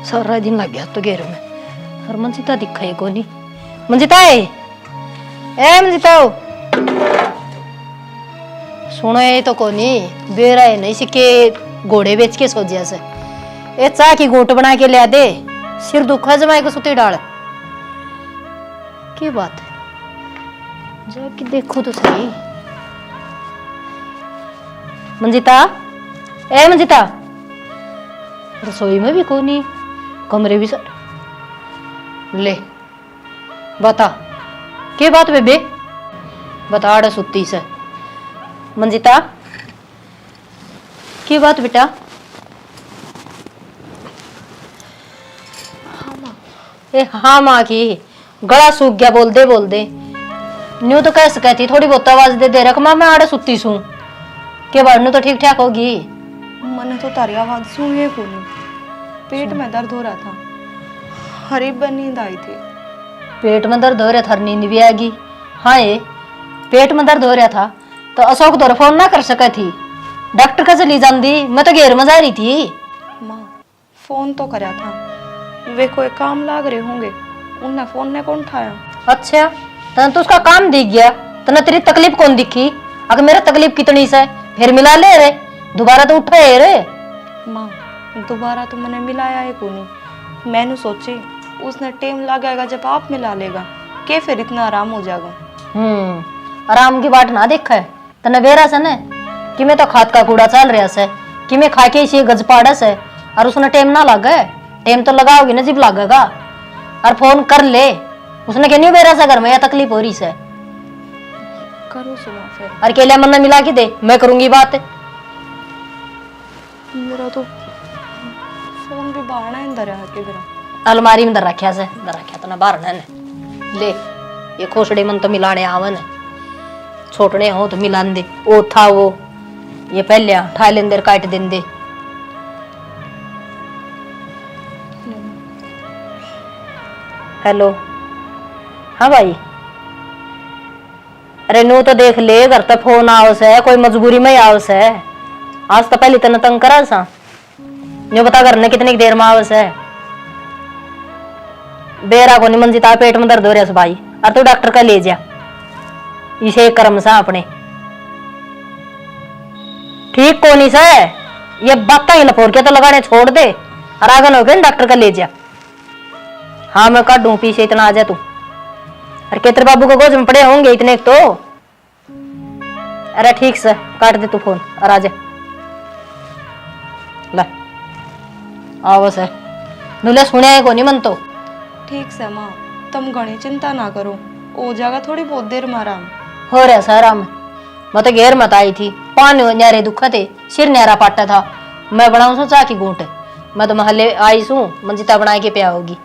सारा दिन लग गया तो घेर में। और मंजिता दिखा है कोनी। मंजिता है ए मंजिता सुनो ये तो कोनी बेरा है नहीं सिके घोड़े बेच के सो जिया से ए चाह की घूंट बना के लिया दे सिर दुखा जमाए को सुती डाल की बात है जाके देखो तो सही। मंजिता ए मंजिता रसोई में भी कोनी कमरे भी सर ले बता के बात बेबे बता आड़ा सुती से। मंजिता की बात बेटा। ए हाँ माँ की गला सूख गया बोल दे न्यू तो कैसे कहती थोड़ी बहुत आवाज दे रख माँ मैं आड़े सुती सू के बार तो ठीक ठाक होगी। मैंने तो तारी आवाज सुनी है कोनी पेट में दर्द हो रहा था हरीब नींद आई थी। पेट में दर्द हो रहा था नींद भी आएगी। हाँ ये पेट में दर्द हो रहा था तो अशोक दौर फोन ना कर सके थी डॉक्टर का चली जाती मैं तो घेर में जा रही थी। माँ फोन तो करा था वे कोई काम लाग रहे होंगे उनने फोन ने कौन उठाया। अच्छा तने तो उसका काम दिख गया तने तेरी तकलीफ कौन दिखी अगर मेरा तकलीफ कितनी से फिर मिला ले रे दोबारा तो उठा है रे। माँ दोबारा तो मैंने मिलाया है कोनी मैंने सोची उसने टाइम लगाएगा जब आप मिला लेगा के फिर इतना आराम हो जाएगा। आराम की बात ना देखा है तने बेरा से न कि मैं तो खाद का कूड़ा चल रहा से कि मैं खा के इसी गज पाड़ा से और उसने टाइम ना लगा टाइम तो लगाओगी ना जिब लगेगा और फोन कर ले उसने क्या नहीं बेरा से घर में या तकलीफ हो रही से करो सुना फिर और केले मन मिला के दे मैं करूंगी बात। मेरा तो फोन भी बाहर है अंदर है के मेरा अलमारी में रखा से रखा तो ना बाहर ने ले ये खोसड़े मन तो मिलाने आवन छोटने हो तो मिलान दे ओ था वो ये पहले ठा लेंदे काट देंदे। हेलो हाँ भाई अरे नो तो देख ले घर तक फोन आओ से कोई मजबूरी में आओ से आज तो पहले तने तंग करा सा न्यू बता करने कितनी देर में आओ से बेरा को नहीं मंजिता पेट में दर्द हो रहा भाई और तू डॉक्टर का ले जा इसे कर्म सा अपने ठीक को नहीं से ये बात ही लपोर के तो लगाने छोड़ दे और आगे हो गए डॉक्टर का ले जा। हाँ मैं काट दूं पीछे इतना आ जा तू और केतर बाबू को गोद में पड़े होंगे इतने तो अरे ठीक से काट दे तू फोन और आ जा ला आओ से नुले सुने को नहीं मन तो ठीक से माँ तुम घनी चिंता ना करो हो जाएगा थोड़ी बहुत देर में आराम हो रहा सा आराम मैं तो घेर मत आई थी पानी न्यारे दुखा थे सिर न्यारा पाटा था मैं बनाऊं सो चाह की घूंट मैं तो महल्ले आई सू मंजिता बना के पिया होगी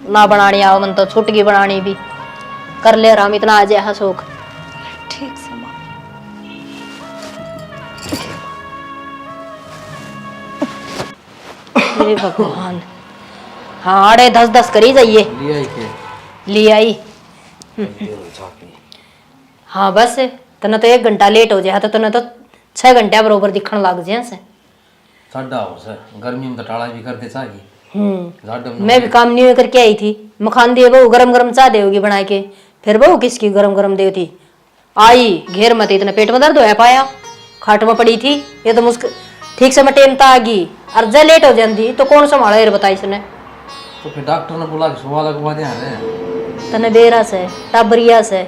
ना बनानी आओ मन तो छुटगी बनानी भी कर ले आराम इतना आ जाए शौक। ठीक से माँ भगवान हाँ अरे 10-10 करी जाइए ले आई हाँ बस तने तो 1 घंटा लेट हो जाए तो तने तो 6 घंटे बरोबर दिखने लग जाए से साडा हो से गर्मी में तो टाला भी करते चाहिए। मैं भी काम नहीं करके आई थी मखान दिए बहू गरम गरम चाह देगी बना के फिर बहू किसकी गरम गरम दे थी आई घेर मत इतना पेट में दर्द हो पाया खाट में पड़ी थी ये तो मुश्किल ठीक से मैं टेम आ गई और जब लेट हो जाती तो कौन संभाला ये बताई इसने तो फिर डॉक्टर ने बोला कि सुबह लगवा दे तने बेरा से टाबरिया से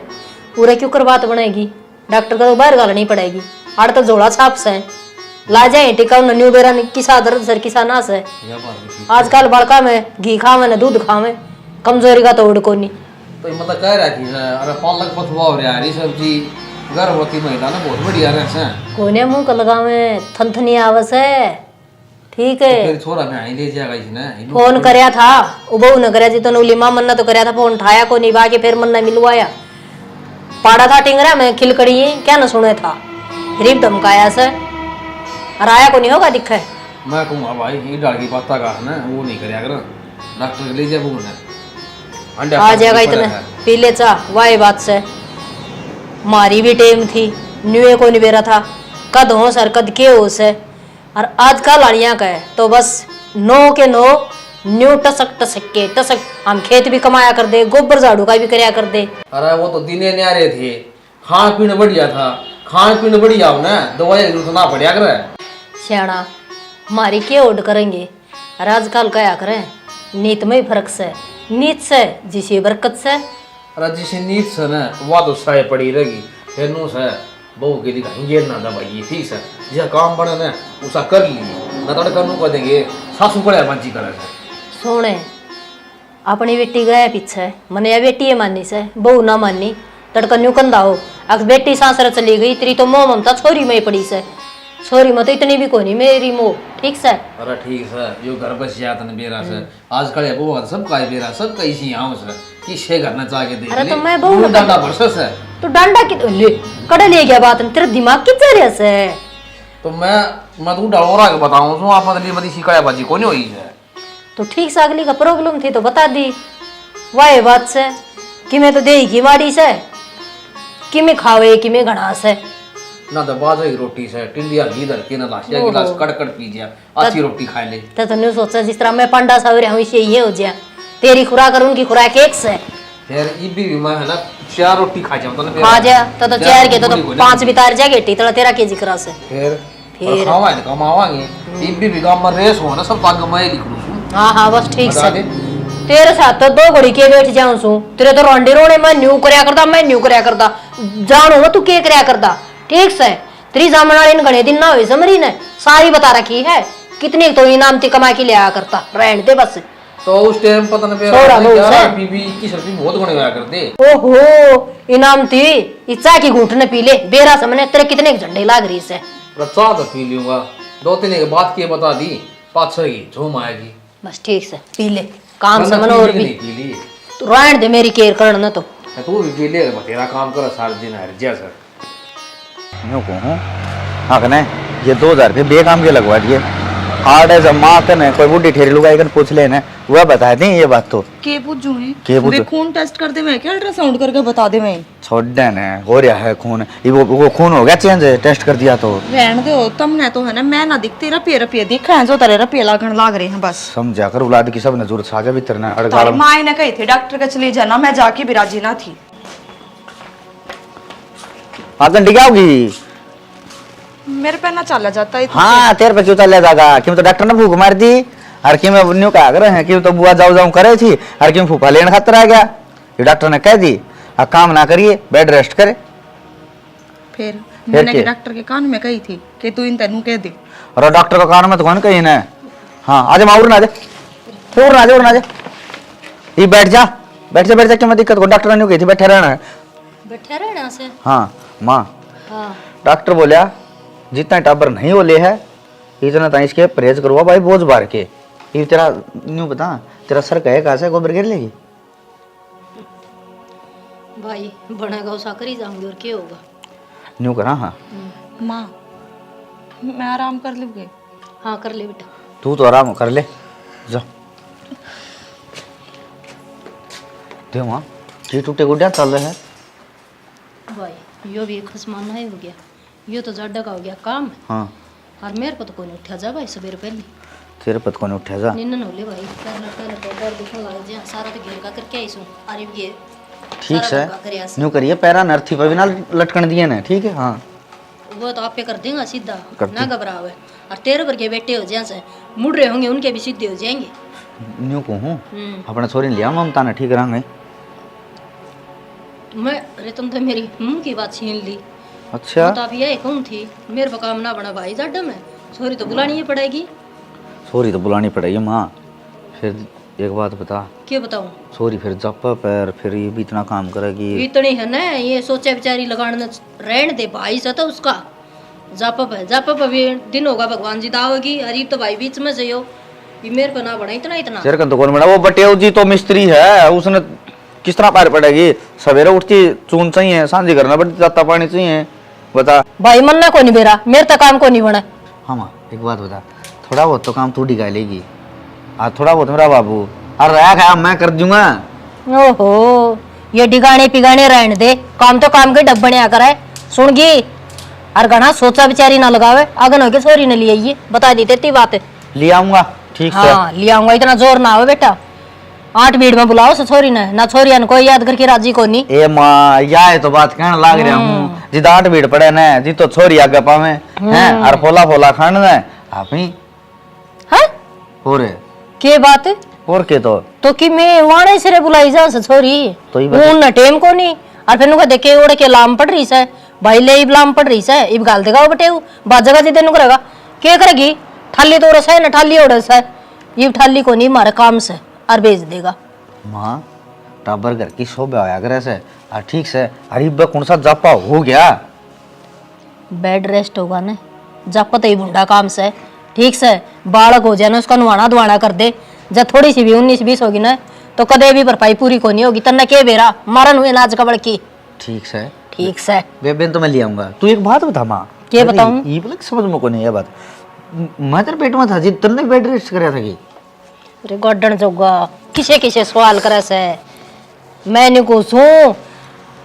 पूरे क्यों कर बात बनेगी डॉक्टर का तो बाहर गाल नहीं पड़ेगी आड़ तो जोड़ा छाप से ला जाए टिका न्यू बेरा किसा दर्द सर किसा ना से आजकल बड़का में घी खावे न दूध खावे कमजोरी का तो उड़ को नहीं तो मतलब कह रहा कि अरे पालक पथवा हो रहा है सब्जी गर्भवती महिला ना बहुत बढ़िया रहे कोने मुंह का लगावे थनथनी आवस है ठीक है फिर छोरा में आई ले जाएगा इसने फोन करया था उबऊ न करया जी तो नूली मां मन्ना तो करया था फोन उठाया को नहीं बाकी फिर मन्ना मिलवाया पाड़ा था टिंगरा में खिलकड़ी क्या न सुने था गरीब धमकाया से और आया को नहीं होगा दिखा है मैं कहूँगा भाई ये डाल की पत्ता का है ना वो नहीं करेगा कर डॉक्टर ले जाए बोलना आ जाएगा इतना पी ले चा वाही बात से मारी भी टेम थी न्यूए को नहीं बेरा था कद हो सर कद के हो से और आज का लाड़ियाँ का है तो बस 9 के 9 न्यू टसक टसक के टसक हम खेत भी कमाया कर दे, गोबर झाड़ू का भी करया कर दे। अरे वो तो दिने न्यारे थे, खान पीन बढ़िया था, खान पीन बढ़िया हो ना, दवाई की जरूरत ना पड़िया करे। सियाणा हमारी क्या ओड करेंगे, और आजकल क्या करें, नीत में ही फर्क से, नीत से जिसे बरकत से। अरे जिसे नीत से ना वह तो सह पड़ी रहेगी, फिर नो से बहू के दिखाएंगे ये ना दवाई ठीक से, जिसे काम बने ना उसा कर ली, ना तो करनू कर देंगे, सासू पड़े बंची करे से। सोने अपनी बेटी गया पीछे, मने या बेटी है मानी से, बहू ना मानी, तड़का न्यू कंधा हो, अगर बेटी सासर चली गई, तेरी तो मोह ममता छोरी में ही पड़ी से, छोरी मत इतनी भी कोनी मेरी मोह, ठीक से। अरे ठीक है, यो घर बस जाता न बेरा से, आजकल ये बहू सब का बेरा, सब का इसी यहाँ से, किसे घर न चाह के देख अरे ले, तो मैं बहू दूर डांडा भरसस है। तो डांडा की ले कड़े ले गया बात, तेरा दिमाग किस जरिए से। तो मैं तू डरोरा के बताऊं सो आप मतलब बदी शिकायत बाजी कोनी होई है। तो ठीक से अगली का प्रॉब्लम थी तो बता दी, वाह बात से कि मैं तो दे की माड़ी से, कि मैं खावे कि मैं घना से, ना तो बाजा की रोटी से टिंडिया घी धर के ना लाशिया गिलास कड़ पी जा, अच्छी रोटी खा ले। तो तूने सोचा जिस तरह मैं पांडा सा हो रहा हूँ इसे ये हो जाए, तेरी खुराक और उनकी खुराक एक से। फिर ई भी मैं है ना 4 रोटी खा जाऊं तो ना खा जा तो 4 के तो 5 बितार जा गेटी तो तेरा के जिक्र से। फिर खावा है कमावांगे, ई भी गांव में रेस हो ना सब तांग मैं लिख लूं। हां हां बस ठीक से, तेरे साथ तो 2 घड़ी के बैठ जाऊं सू, तेरे तो रोंडे रोने मैं न्यू करया करदा, मैं न्यू करया करदा, जानो तू के करया करदा, ठीक से। तेरी जामन वाले इन घणे दिन ना हुए समरी ने सारी बता रखी है, कितनी तो इनाम ती कमा के लिया करता, रहन दे बस। तो उस टाइम पता न क्या बीबी की सर्दी बहुत गुणे होया करते। ओहो इनाम थी इच्छा की घूंटने पी ले बेरा समने, तेरे कितने झंडे लाग रही से। चाह तो पी लूंगा, 2-3 के बाद की बता दी, 5-6 की झूम आएगी। बस ठीक से पी ले, काम समन और भी पी ली तू रहन दे मेरी केयर करना। तो तू भी पी ले, तेरा काम कर सारा दिन है जैसा यूँ कहूँ हाँ कने ये 2000 रुपये बेकाम के लगवा दिए, हार्ड है जब माँ कने कोई बुढ़ी ठेरी लुगाई कर पूछ लेने वह बता दें ये बात तो के पूछूं है के पूछूं? वे खून टेस्ट कर दे मैं क्या अल्ट्रासाउंड करके बता दे मैं छोड़ देने हो रहा है खून, ये वो खून हो गया चेंज टेस्ट कर दिया तो रहन दो तुमने तो है ना, मैं ना दिखती रपिए दिखा है जो तेरे रपिए लागण लाग रहे हैं बस। समझा कर औलाद की सब ने जरूरत सागे भीतर ने तारी अड़गाल माँ ने कही थी डॉक्टर का चले जाना, मैं जाके भी राजी ना थी। आप घंटी क्या होगी? मेरे पे ना चला जाता है हाँ तेरे पे क्यों चल जाएगा, क्यों तो डॉक्टर ने भूख मार दी, और क्यों मैं न्यू कहा कर हैं क्यों तो बुआ जाऊं करे थी, और क्यों फूफा लेने खातर आ गया, ये डॉक्टर ने कह दी अब काम ना करिए बेड रेस्ट करे। फिर मैंने डॉक्टर के कान में कही थी कि तू इन तेनू कह दे, और डॉक्टर का कान में तो कौन कही ना। हाँ आज माँ उड़ना जा ये बैठ जा क्यों मैं दिक्कत को डॉक्टर ने कही थी बैठे रहना है। बैठे रहना से हाँ माँ हाँ डॉक्टर बोलिया जितना टाबर नहीं हो ले है इतना तो इसके परहेज करवा भाई बोझ बार के, ये तेरा न्यू बता तेरा सर कहे कहा से गोबर गिर लेगी भाई बनेगा उसा कर ही जाऊंगी और क्या होगा। न्यू करा हाँ माँ मैं आराम कर लूँगी। हाँ कर ले बेटा, तू तो आराम कर ले जा दे माँ जी टूटे गुड्डा चल रहे हैं भाई यो भी एक खसमाना ही हो गया, यो तो जड्डा का हो गया काम। हाँ और मेरे को तो कोई नहीं उठा जा भाई सवेरे पहले तेरे पत को नहीं उठा जा निन्न होले भाई पहले तो दर्द दुखने लग जा, सारा तो घेर का करके आई सू अरे ये ठीक से न्यू करिए पैरा नर्थी पर भी ना लटकन दिए ना ठीक है। हाँ वो तो आप पे कर देगा सीधा, करते। ना घबरावे, और तेरे पर के बेटे हो जैसे मुड़ रहे होंगे उनके भी सीधे हो जाएंगे। न्यू कहूँ अपने छोरी ने लिया ममता ने ठीक रहेंगे। मैं अरे तुम तो मेरी मुंह की बात छीन ली। अच्छा तो आप यही कहूँ थी मेरे पर काम ना बना भाई जाडा में, छोरी तो बुलानी ही पड़ेगी। सॉरी तो बुलानी पड़ेगी माँ, फिर एक बात बता क्या बताऊँ सॉरी फिर जप पैर फिर ये भी इतना काम करेगी इतनी है ना, ये सोचे बेचारी लगाने रहने दे भाई से तो उसका जापप भी दिन होगा भगवान जी दावेगी, अरीब तो भाई बीच में से हो, ये मेरे को ना बना इतना सिर तो कौन बना वो बटेव जी तो मिस्त्री है, उसने किस तरह पैर पड़ेगी, सवेरे उठती चून चाहिए सांझी करना पड़ती जाता पानी चाहिए बता भाई मन ना को नहीं बेरा मेरे तो काम को नहीं बना। हाँ माँ एक बात बता थोड़ा बहुत तो काम तू डिगा लेगी, आज थोड़ा बहुत मेरा बाबू और रहा है मैं कर दूंगा। ओहो ये डिगाने पिगाने रहने दे, काम तो काम के डब्बे आ कर सुनगी, और घना सोचा बेचारी ना लगावे अगन होके सोरी ने लिए ये बता दी तेती बात ले आऊंगा ठीक से हाँ ले आऊंगा, इतना जोर ना हो बेटा। 8 भीड़ में बुलाओ से छोरी ने ना, छोरिया ने कोई याद करके राजी को नहीं। ए माँ या है तो बात कहने लाग रहा हूँ जी, 8 भीड़ पड़े ने जी तो छोरी आगे पावे हैं और फोला फोला खान ने आप ही है और के बात है? और के तो कि मैं वाणे सिरे बुलाई जा से छोरी तो ही बता। उन टेम को नहीं और फिर नुका देखे ओड़े के लाम पड़ रही से भाई ले इब लाम पड़ रही से इब गाल देगा बटे बाजगा जी देनु करेगा के करेगी? ठाली तो रस है ना, ठाली ओड़स है, ये ठाली को नहीं मारे काम से और भेज देगा। माँ टाबर घर की शोभा होया करे से और ठीक से अरे कौन सा जापा हो गया? बेड रेस्ट होगा ना, जब पता ही बुंडा काम से ठीक से बालक हो जाए ना, उसका नुआना धुआना कर दे। जब थोड़ी सी भी 19-20 होगी ना तो कदे भी भरपाई पूरी को नहीं होगी। तन्ने के बेरा मारन हुए नाच कबड़ की। ठीक से ठीक से बेबेन तो मैं ले आऊंगा। तू एक बात बता माँ, क्या बताऊं? ये बोले समझ में को नहीं ये बात। मैं तेरे पेट में था जी, तन्ने बेड रेस्ट कराया था कि अरे गॉडन जोगा किसे किसे सवाल करे से मैंने को सू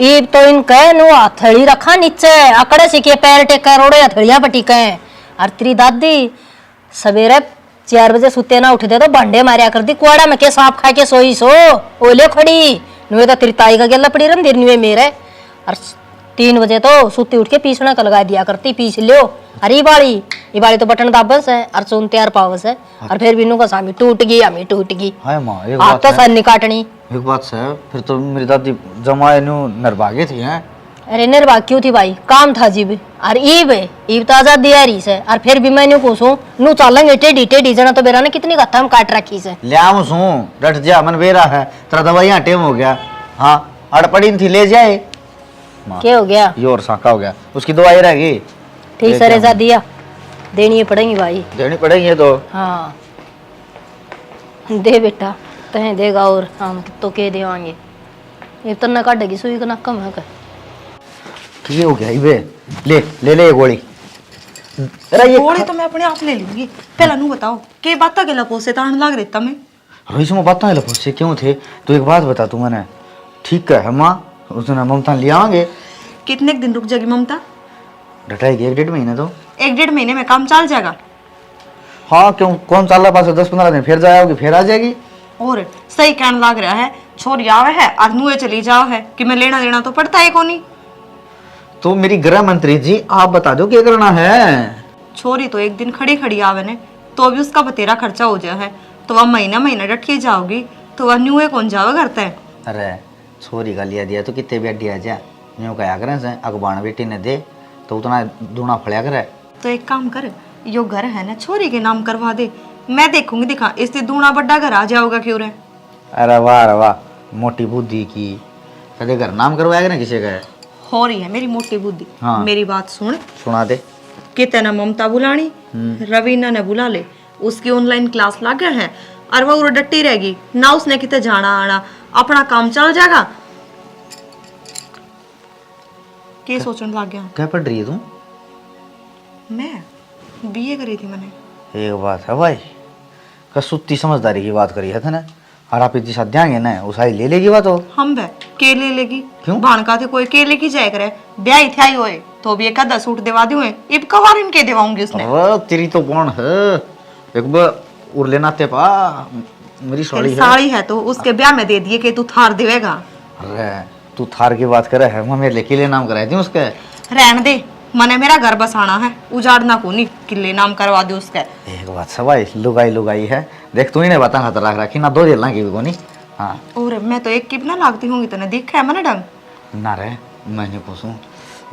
ईब तो इन कह नु हथड़ी रखा नीचे अकड़े से के पैर टेका रोड़े हथड़िया पटी कहे। और तेरी दादी सवेरे 4 बजे सुते ना उठते तो भांडे मारिया कर दी कुआड़ा में के सांप खा के सोई सो ओले खड़ी नुए तो तेरी ताई का गेला पड़ी रन देर नुए मेरे। और 3 बजे तो सुती उठ के पीसना का लगा दिया करती, पीस लियो। अरे ये बाड़ी तो बटन दाबस है और सुन तैयार पावस है और फिर बिनु का सामी टूट गई हमें टूट गई। हाय माँ एक आप बात तो है, सन निकाटनी। एक बात से फिर तो मेरी दादी जमाए नु नरभागे थी हैं। अरे निर्वाह क्यों थी भाई, काम था जीब और ईब तो आजाद दिया रही से और फिर भी मैंने पूछूं नु चालेंगे टेढ़ी टेढ़ी जना तो बेरा ने कितनी गत्था हम काट रखी से। ले आऊं सू डट जा मन बेरा है तेरा दवाइयां टेम हो गया। हाँ अड़ पड़ी थी ले जाए क्या हो गया? ये और साका हो गया, उसकी दवाई रहेगी। ठीक से रेजा दिया देनी पड़ेगी भाई। देनी पड़ेगी ये तो। हाँ दे बेटा तह देगा और हम तो के देवांगे। ये तन्ना काटेगी सुई का नक्का में कर। ये हो गया ये ले ले ले ये गोली। अरे ये गोली तो मैं अपने आप ले लूंगी, पहला नू बताओ के बात के लपोसे तान लाग रहता मैं। रोहित में बात है से क्यों थे? तो एक बात बता तू मैंने ठीक है माँ उस दिन ममता ले आवांगे। कितने दिन रुक जाएगी ममता? डटाएगी 1-1.5 महीने तो। 1-1.5 महीने में काम चल जाएगा। हाँ क्यों कौन चल रहा पास 10-15 दिन फिर जाओगी फिर आ जाएगी। और सही कहने लग रहा है, छोरी आवे है और नुए चली जाओ है कि मैं लेना देना तो पड़ता है कोनी। तो मेरी गृह मंत्री जी आप बता दो क्या करना है। छोरी तो एक दिन खड़ी खड़ी आवे ने तो भी उसका बतेरा खर्चा हो जाए है, तो वह महीना महीना डट के जाओगी तो वह न्यूए कौन जावे करता है। अरे छोरी का लिया दिया तो कितने भी अड्डिया जा न्यू कहा करें से अखबार बेटी ने दे तो उतना दूना फड़िया करे। तो एक काम कर, यो घर है ना छोरी के नाम करवा दे, मैं देखूंगी दिखा इससे दूना बड्डा घर आ जाओगा क्यों रे। अरे वाह मोटी बुद्धि की कदे घर नाम करवाएगा ना किसी का। हो रही है मेरी मोटी बुद्धि। हाँ। मेरी बात सुन, सुना दे। कितना ममता बुलानी, रवीना ने बुला ले, उसकी ऑनलाइन क्लास लग गया है और वह डट्टी रहेगी ना, उसने कितने जाना आना, अपना काम चल जाएगा। क्या सोचने लग गया? क्या पढ़ रही है तू? मैं बीए करी थी मैंने। एक बात है भाई कसुत्ती समझदारी की बात करी है था ना, और आप इतनी साथ ध्यान ना उसाई ले लेगी बात हो। हम बे के ले लेगी क्यों? भानका थे कोई के लेके जाए करे ब्याह ही था ही होए तो भी एक आधा सूट दिवा दिए इब कवार इनके दिवाऊंगी उसने। अरे तेरी तो कौन है एक बार उर लेना ते पा मेरी साड़ी है। साड़ी है तो उसके ब्याह में दे दिए कि तू थार देवेगा। अरे तू थार की बात करे है मैं मेरे किले नाम कराई थी उसके। रहने दे, मने मेरा घर बसाना है, उजाड़ना को नहीं, किले नाम करवा दे उसके। एक बात है भाई लुगाई है देख तू ही नहीं बता खतर रख रखी ना 2 दिन की को नहीं। हाँ और मैं तो एक कितना लागती होंगी तने देखा है मैंने ढंग ना रे मैं नहीं पूछूं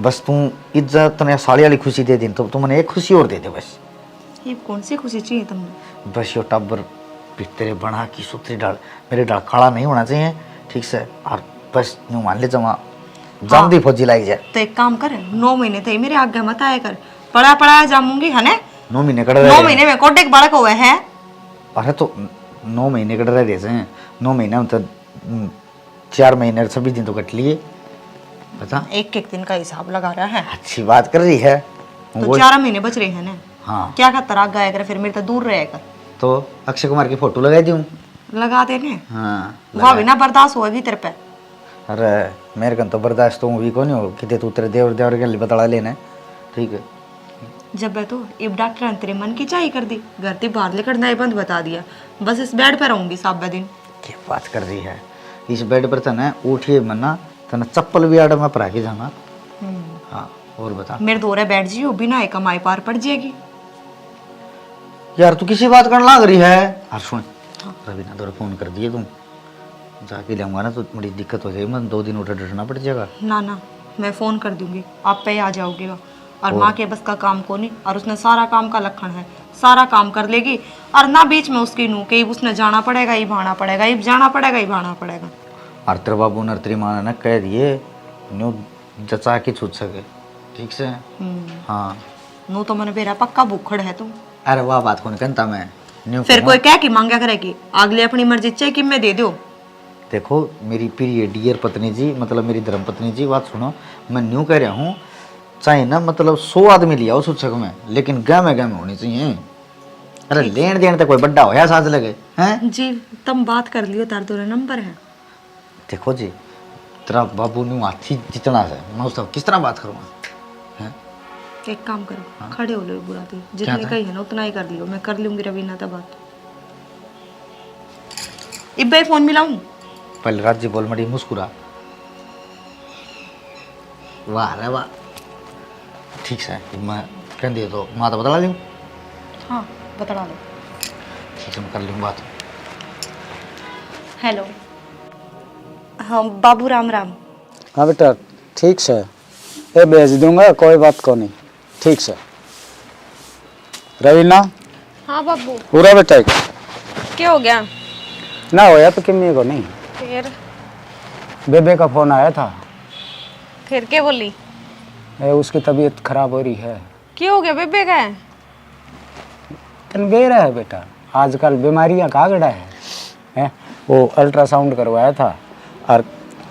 बस तू इज्जत तने साड़ी वाली खुशी दे दी तो तू मैंने एक खुशी और दे दे बस। ये कौन सी खुशी चाहिए तुमने? बस यो टब्बर तेरे बना की सूत्री डाल मेरे डाल खड़ा नहीं होना चाहिए ठीक से और बस यूं मान ले जमा जल्दी फौजी लाई जाए। तो एक काम कर 9 महीने थे मेरे आगे मत आया कर, पड़ा जामूंगी है ने। 9 महीने कड़ 9 महीने में कोटे बालक हुए हैं। अरे तो 9 महीने कट रहे थे 9 महीने में तो 4 महीने 26 दिन तो कट लिए पता। एक दिन का हिसाब लगा रहा है अच्छी बात कर रही है तो 4 महीने बच रहे हैं ना। हाँ क्या खतर आग गाया कर फिर मेरे तो दूर रहेगा। तो अक्षय कुमार की फोटो लगाई दूं। लगा देने हाँ वह भी ना बर्दाश्त होगी तेरे पे। अरे मेरे कन तो बर्दाश्त तो भी को नहीं हो कि तू तेरे देवर के लिए बतला लेना ठीक है जब है तो अब डॉक्टर ने तेरे मन की चाही कर दी, घर से बाहर लेकर नहीं बंद बता दिया, बस इस बेड पर रहूंगी सब दिन। क्या बात कर रही है, इस बेड पर तना उठिए मना तना चप्पल भी आड़ में परा के जाना। हाँ और बता। मेरे दोरे बैठ जी वो बिना कमाई पार पड़ जाएगी। यार तू किसी बात करने लग रही है। और सुन रवीना दौरे फोन कर दिए तुम जाके लाऊंगा ना तो बड़ी दिक्कत हो जाएगी, मैं 2 दिन उठा डरना पड़ जाएगा। ना ना मैं फोन कर दूंगी, आप पे ही आ जाओगे। और माँ के बस का काम को नहीं, और उसने सारा काम का लक्षण है, सारा काम कर लेगी। और ना बीच में उसकी नू कि उसने जाना पड़ेगा ही भाना पड़ेगा, ही जाना पड़ेगा ही भाना पड़ेगा। और तेरे बाबू ने तेरी माँ ने कह दिए न्यू जचा के छूट सके ठीक से। हाँ नू तो मैंने बेरा पक्का भूखड़ है तुम। अरे वाह बात कौन कहता मैं न्यू फिर कोई कह की मांगा करेगी, अगले अपनी मर्जी चाहे कि मैं दे दो। देखो मेरी प्रिय डियर पत्नी जी, मतलब मेरी धर्म पत्नी जी, बात सुनो। मैं न्यू कह रहा हूँ चाहे ना मतलब 100 आदमी लिया उस उत्सव में, लेकिन गाँव में होनी चाहिए। अरे लेन देन तो कोई बड्डा होया साथ लगे हैं जी। तुम बात कर लियो, तार तोरे नंबर है। देखो जी तेरा बाबू न्यू हाथी जितना है, मैं उससे किस तरह बात करूँगा। एक काम करो, खड़े हो लो बुरा थे, जितने कही है ना उतना ही कर लियो, मैं कर लूंगी रवीना तब बात। इब्बे फोन मिलाऊं? पहले राजी बोल मड़ी मुस्कुरा। वाह रे वाह ठीक है, मैं कह दिए तो माँ तो बता लूँ। हाँ बता लो। ठीक है मैं कर लूँ बात। हेलो हाँ बाबू राम राम। हाँ बेटा ठीक से ये भेज दूंगा, कोई बात को नहीं ठीक से। रवीना। हाँ बाबू। पूरा बेटा क्या हो गया? ना होया तो किम्मी को नहीं, फिर बेबे का फोन आया था। फिर क्या बोली? उसकी तबीयत खराब हो रही है। क्या हो गया? बेबे का है? तन बेरा है बेटा, आजकल बीमारियां कहाँ गड़ा है? वो अल्ट्रासाउंड करवाया था और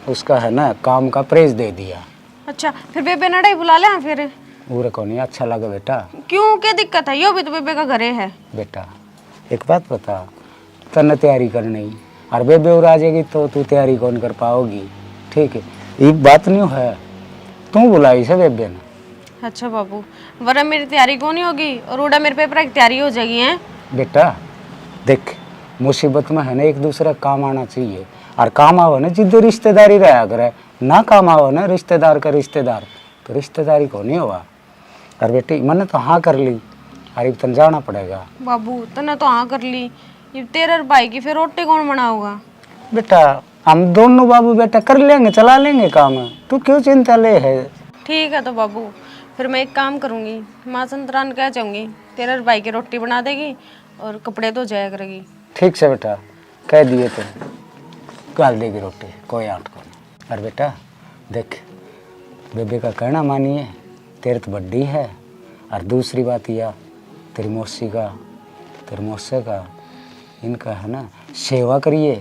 उसका है ना काम का प्रेस दे दिया। अच्छा फिर बेबे नडाई बुला ले फिर। पूरे को नहीं अच्छा लगा बेटा। क्यों, क्या दिक्कत है? यो भी तो बेबे का घरे है। बेटा एक बात बता, तन तैयारी करनी और बेबे और आ जाएगी तो तू तैयारी कौन कर पाओगी। ठीक है ये बात नहीं है, तू बुलाई से बेबे ने। अच्छा बाबू, वरना मेरी तैयारी कौन नहीं होगी और उड़ा मेरे पेपर की तैयारी हो जाएगी है। बेटा देख मुसीबत में है ना एक दूसरे काम आना चाहिए, और काम आओ ना जिद्दो रिश्तेदारी रहा करे, ना काम आओ ना रिश्तेदार का रिश्तेदार तो रिश्तेदारी को नहीं हुआ। और बेटी मैंने तो हाँ कर ली, अरे तन जाना पड़ेगा। बाबू तने तो हाँ कर ली, ये तेरे और भाई की फिर रोटी कौन बनाऊंगा? बेटा हम दोनों बाबू बेटा कर लेंगे, चला लेंगे काम, तू क्यों चिंता ले है। ठीक है तो बाबू फिर मैं एक काम करूंगी, माँ संतरान कह जाऊंगी, तेरे और भाई की रोटी बना देगी और कपड़े धो जाया करेगी। ठीक से बेटा कह दिए तो गाल देगी रोटी, कोई आंट को नहीं। और बेटा देख बेबे का कहना मानिए, तेरे तो बड्डी है, और दूसरी बात यह तेरी मौसी का तेरे मौसे का इनका है ना सेवा करिए,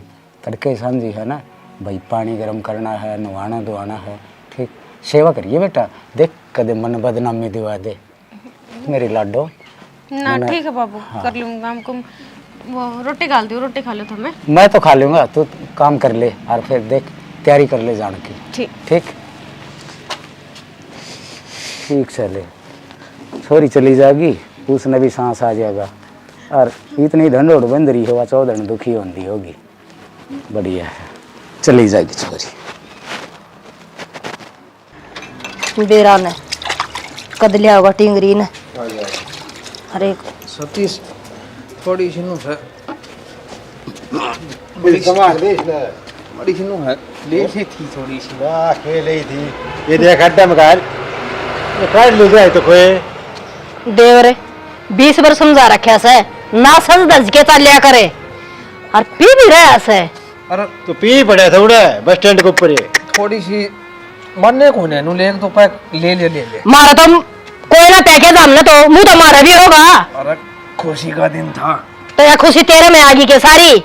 तड़के सांझी है ना भाई पानी गर्म करना है, नहाना धोना है, ठीक सेवा करिए बेटा। देख कदे मन बदनामी दिवा दे मेरी लाडो ना। ठीक है बाबू कर लूंगा काम को। वो रोटी डाल दियो, रोटी खा लो तो मैं तो खा लूँगा, तू काम कर ले और फिर देख तैयारी कर ले जाने की। ठीक ठीक ठीक चले, छोरी चली जाएगी उसने भी सांस आ जाएगा, और इतनी ढंडोड़ बंद रही है वह 14 दुखी होती होगी। बढ़िया है चली जाएगी छोरी। बेरा ने कद लिया होगा टिंगरी ने। अरे सतीश थोड़ी सी नु है बड़ी समाज देख ले, बड़ी सी नु है ले सी थी थोड़ी सी। वाह खेल रही थी ये देख अड्डा में काट ले जाए तो कोई देवरे 20 बार समझा रखा से ना समझ दस के लिया करे और पी भी रहा से। अरे तो पी पड़ा था उड़ा बस स्टैंड के ऊपर थोड़ी सी मरने को ने नु ले तो पैक ले ले ले ले मारा तो कोई ना पैकेज हमने तो मुंह तो मारा भी होगा। अरे खुशी का दिन था तो यह खुशी तेरे में आ गई के सारी।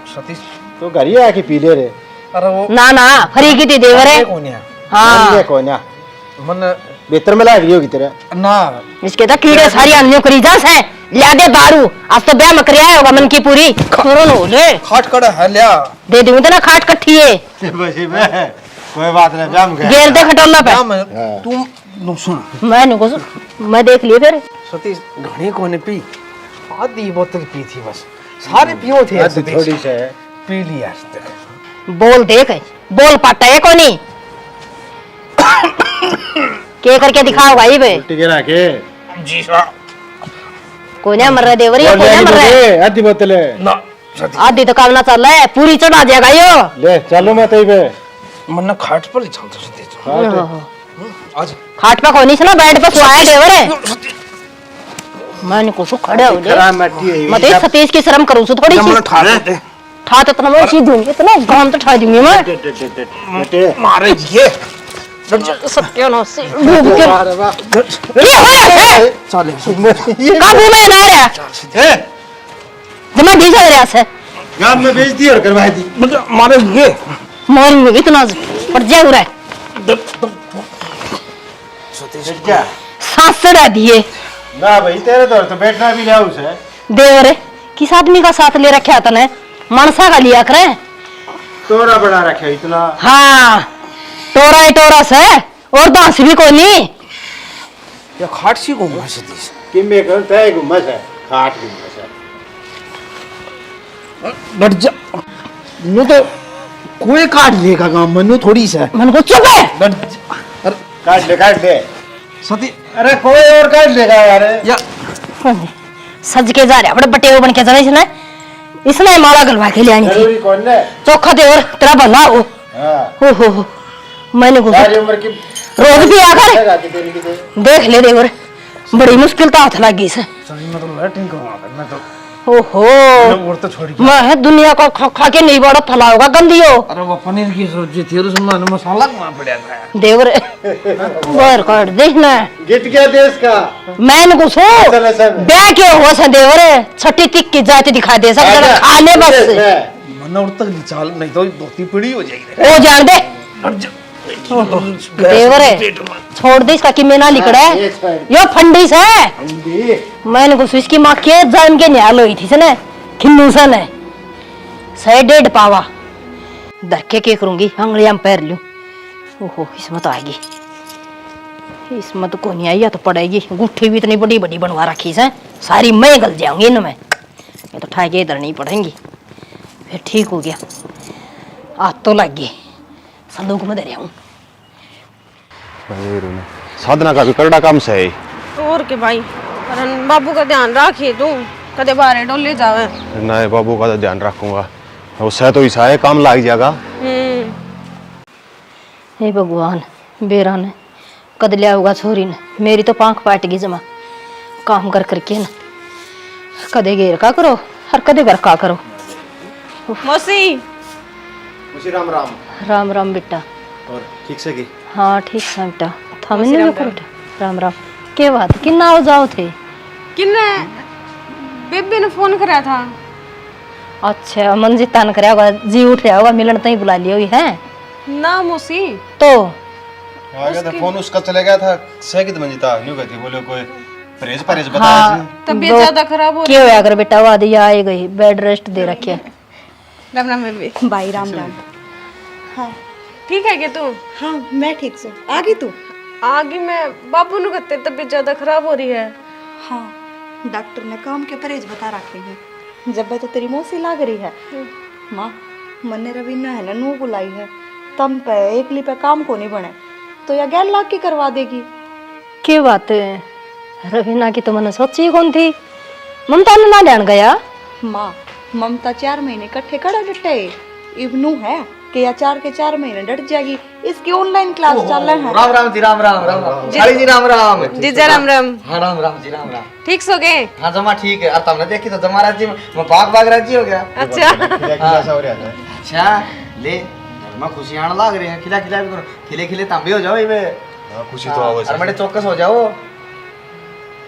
सतीश तो घर ही आके पी ले रे। अरे वो ना ना फरी की थी देवरे। कौन है हाँ कौन ना मन बेहतर में लाग रही होगी तेरा ना इसके तो कीड़े सारी अन्यों करी जा से लिया दे दारू, आज तो ब्याह मकरिया होगा मन की पूरी। ले खाट कड़ा है लिया दे दूंगी तो ना खाट कट्ठी है कोई बात नहीं जाम गया गेर दे खटोला पे। तुम नु सुन मैं देख लिए फिर सतीश घनी को ने पी आधी बोतल पी थी बस सारे पियो थे आज थोड़ी से है पी लिया आज तक बोल देख बोल पाटा है कोनी के करके दिखाओ भाई बे उल्टी गिरा के जी साहब कोई ना मर रहा देवरी कोई ना मर रहा है आधी बोतल है ना सतीश आधी तो काम ना चल रहा है पूरी चढ़ा देगा यो ले चलो मैं तई पे मन खाट पर ही चलता सतीश आज खाट पे कोनी से ना बेड पे सोया देवर मैंने को खड़े हो गए खराब मट्टी है मैं तो सतीश की शर्म करूं थोड़ी सी मन ठा लेते ठा तो इतना मैं उसी दूंगी इतना गांव तो ठा दूंगी मैं मटे मारे ये सत्यानाश से डूब के अरे वाह ये है चले काबू में ना रहा है जमा भी जा रहा है गांव में बेच दी और करवा दी मारे ये मारूंगी इतना पर जा रहा है सतीश क्या सांस चढ़ा दिए ना भाई तेरे तो बैठना भी लिया उसे देवर किस आदमी का साथ ले रखा तने मनसा का लिया करे तोरा बड़ा रखे इतना हाँ टोरा ही टोरा से और दांस भी कोई नहीं ये खाट सी घूमा सतीश किम्मे कर तय घुमस है खाट घुमस है बैठ जा नु तो कोई काट लेगा गांव में नु थोड़ी सा मन को चुप है बैठ जा। अरे काट दे सती अरे कोई और काट लेगा यार या सज के जा रहे अपने बटे बन के जाने इसने इसने माला गलवा के ले आनी थी जरूरी कौन है चोखा देवर तेरा भला हो हां हो मैंने को सारी उम्र की रोज भी आकर लगाती तेरी की तो देख ले देवर बड़ी मुश्किल तो हाथ लगी से सही में तो लैटिंग करवा मैं तो ओहो और तो छोड़ के मैं दुनिया का खा खा के नहीं बड़ा फला होगा गंदी हो अरे वो पनीर की सब्जी थी और उसमें मसाला कहाँ पड़ा था देवर बाहर काट देखना गिट गया देश का मैंने को सो चले सब ब्याह के हो से देवर छठी तिक की जाति दिखा दे सब जरा खा ले बस मन और तक चाल नहीं तो धोती पड़ी हो जाएगी ओ जान दे देवर छोड़ दे इसका कि मैं ना लिखड़ा है यो फंडिस है मैंने को इसकी माँ के जन्म के न्याल हुई थी सने खिन्नूसन है 1.5 पावा धक्के के करूंगी अंगलियां में पैर लूं ओहो इसमें तो आएगी इसमें तो कोई नहीं आई या तो पड़ेगी गुट्ठी भी इतनी बड़ी बड़ी बनवा रखी है सारी मैं गल जाऊंगी इनमें ये तो ठाके इधर नहीं पड़ेंगी फिर ठीक हो गया आज तो लग गई संदूक में दे रहा हूँ साधना का भी करड़ा काम से है और के भाई पर बाबू का ध्यान रखिए तू कदे बाहर डोले जावे ना बाबू का तो ध्यान रखूंगा उससे तो ईसा है काम लाग जाएगा हे भगवान बेरा ने कद लिया होगा छोरी ने मेरी तो पांख पाट गई जमा काम कर करके ना कदे घेर का करो हर कदे घर का करो मौसी उसी राम राम राम राम बेटा और ठीक से की हाँ ठीक है बेटा था मैंने भी बेटा राम राम के बात किन्ना हो जाओ थे किन्ने बेबे ने फोन कराया था अच्छा मन जिता न कराया होगा जी उठ रहा होगा मिलन तो ही बुला लिया हुई है ना मौसी तो आ गया था फोन उसका चले गया था सही तो मंजिता न्यू कहती बोले कोई परहेज परहेज हाँ तबीयत ज्यादा खराब हो क्या होया कर बेटा वो आदि आई गई बेड रेस्ट दे रखे राम राम बेबे भाई राम राम ठीक है क्या तू हाँ मैं ठीक से आ गई तू आगे मैं बाबू नु कहते तबीयत ज्यादा खराब हो रही है हाँ डॉक्टर ने काम के परहेज बता रखे हैं जब तो तेरी मौसी लाग रही है माँ मन्ने रवीना है ना नू बुलाई है तम पे एकली पे काम को नहीं बने तो या 11 लाख की करवा देगी क्या बात है रवीना की तो मैंने सोची कौन थी ममता ने ना ध्यान गया माँ ममता 4 महीने इकट्ठे कड़ा डटे इवनू है कि या 4 के 4 महीने डट जाएगी इसकी ऑनलाइन क्लास चल रहा है राम राम जी राम राम राम राम जी राम राम जीजा राम राम हाँ राम राम जी राम राम ठीक सो गए हाँ जमा ठीक है अब तुमने देखी तो जमा राजी मैं भाग राजी हो गया अच्छा खिला हो रहा था अच्छा ले मैं खुशी आने लग रही है खिला खिला भी करो खिले खिले तब भी हो जाओ ये खुशी तो आवे और बड़े चौकस हो जाओ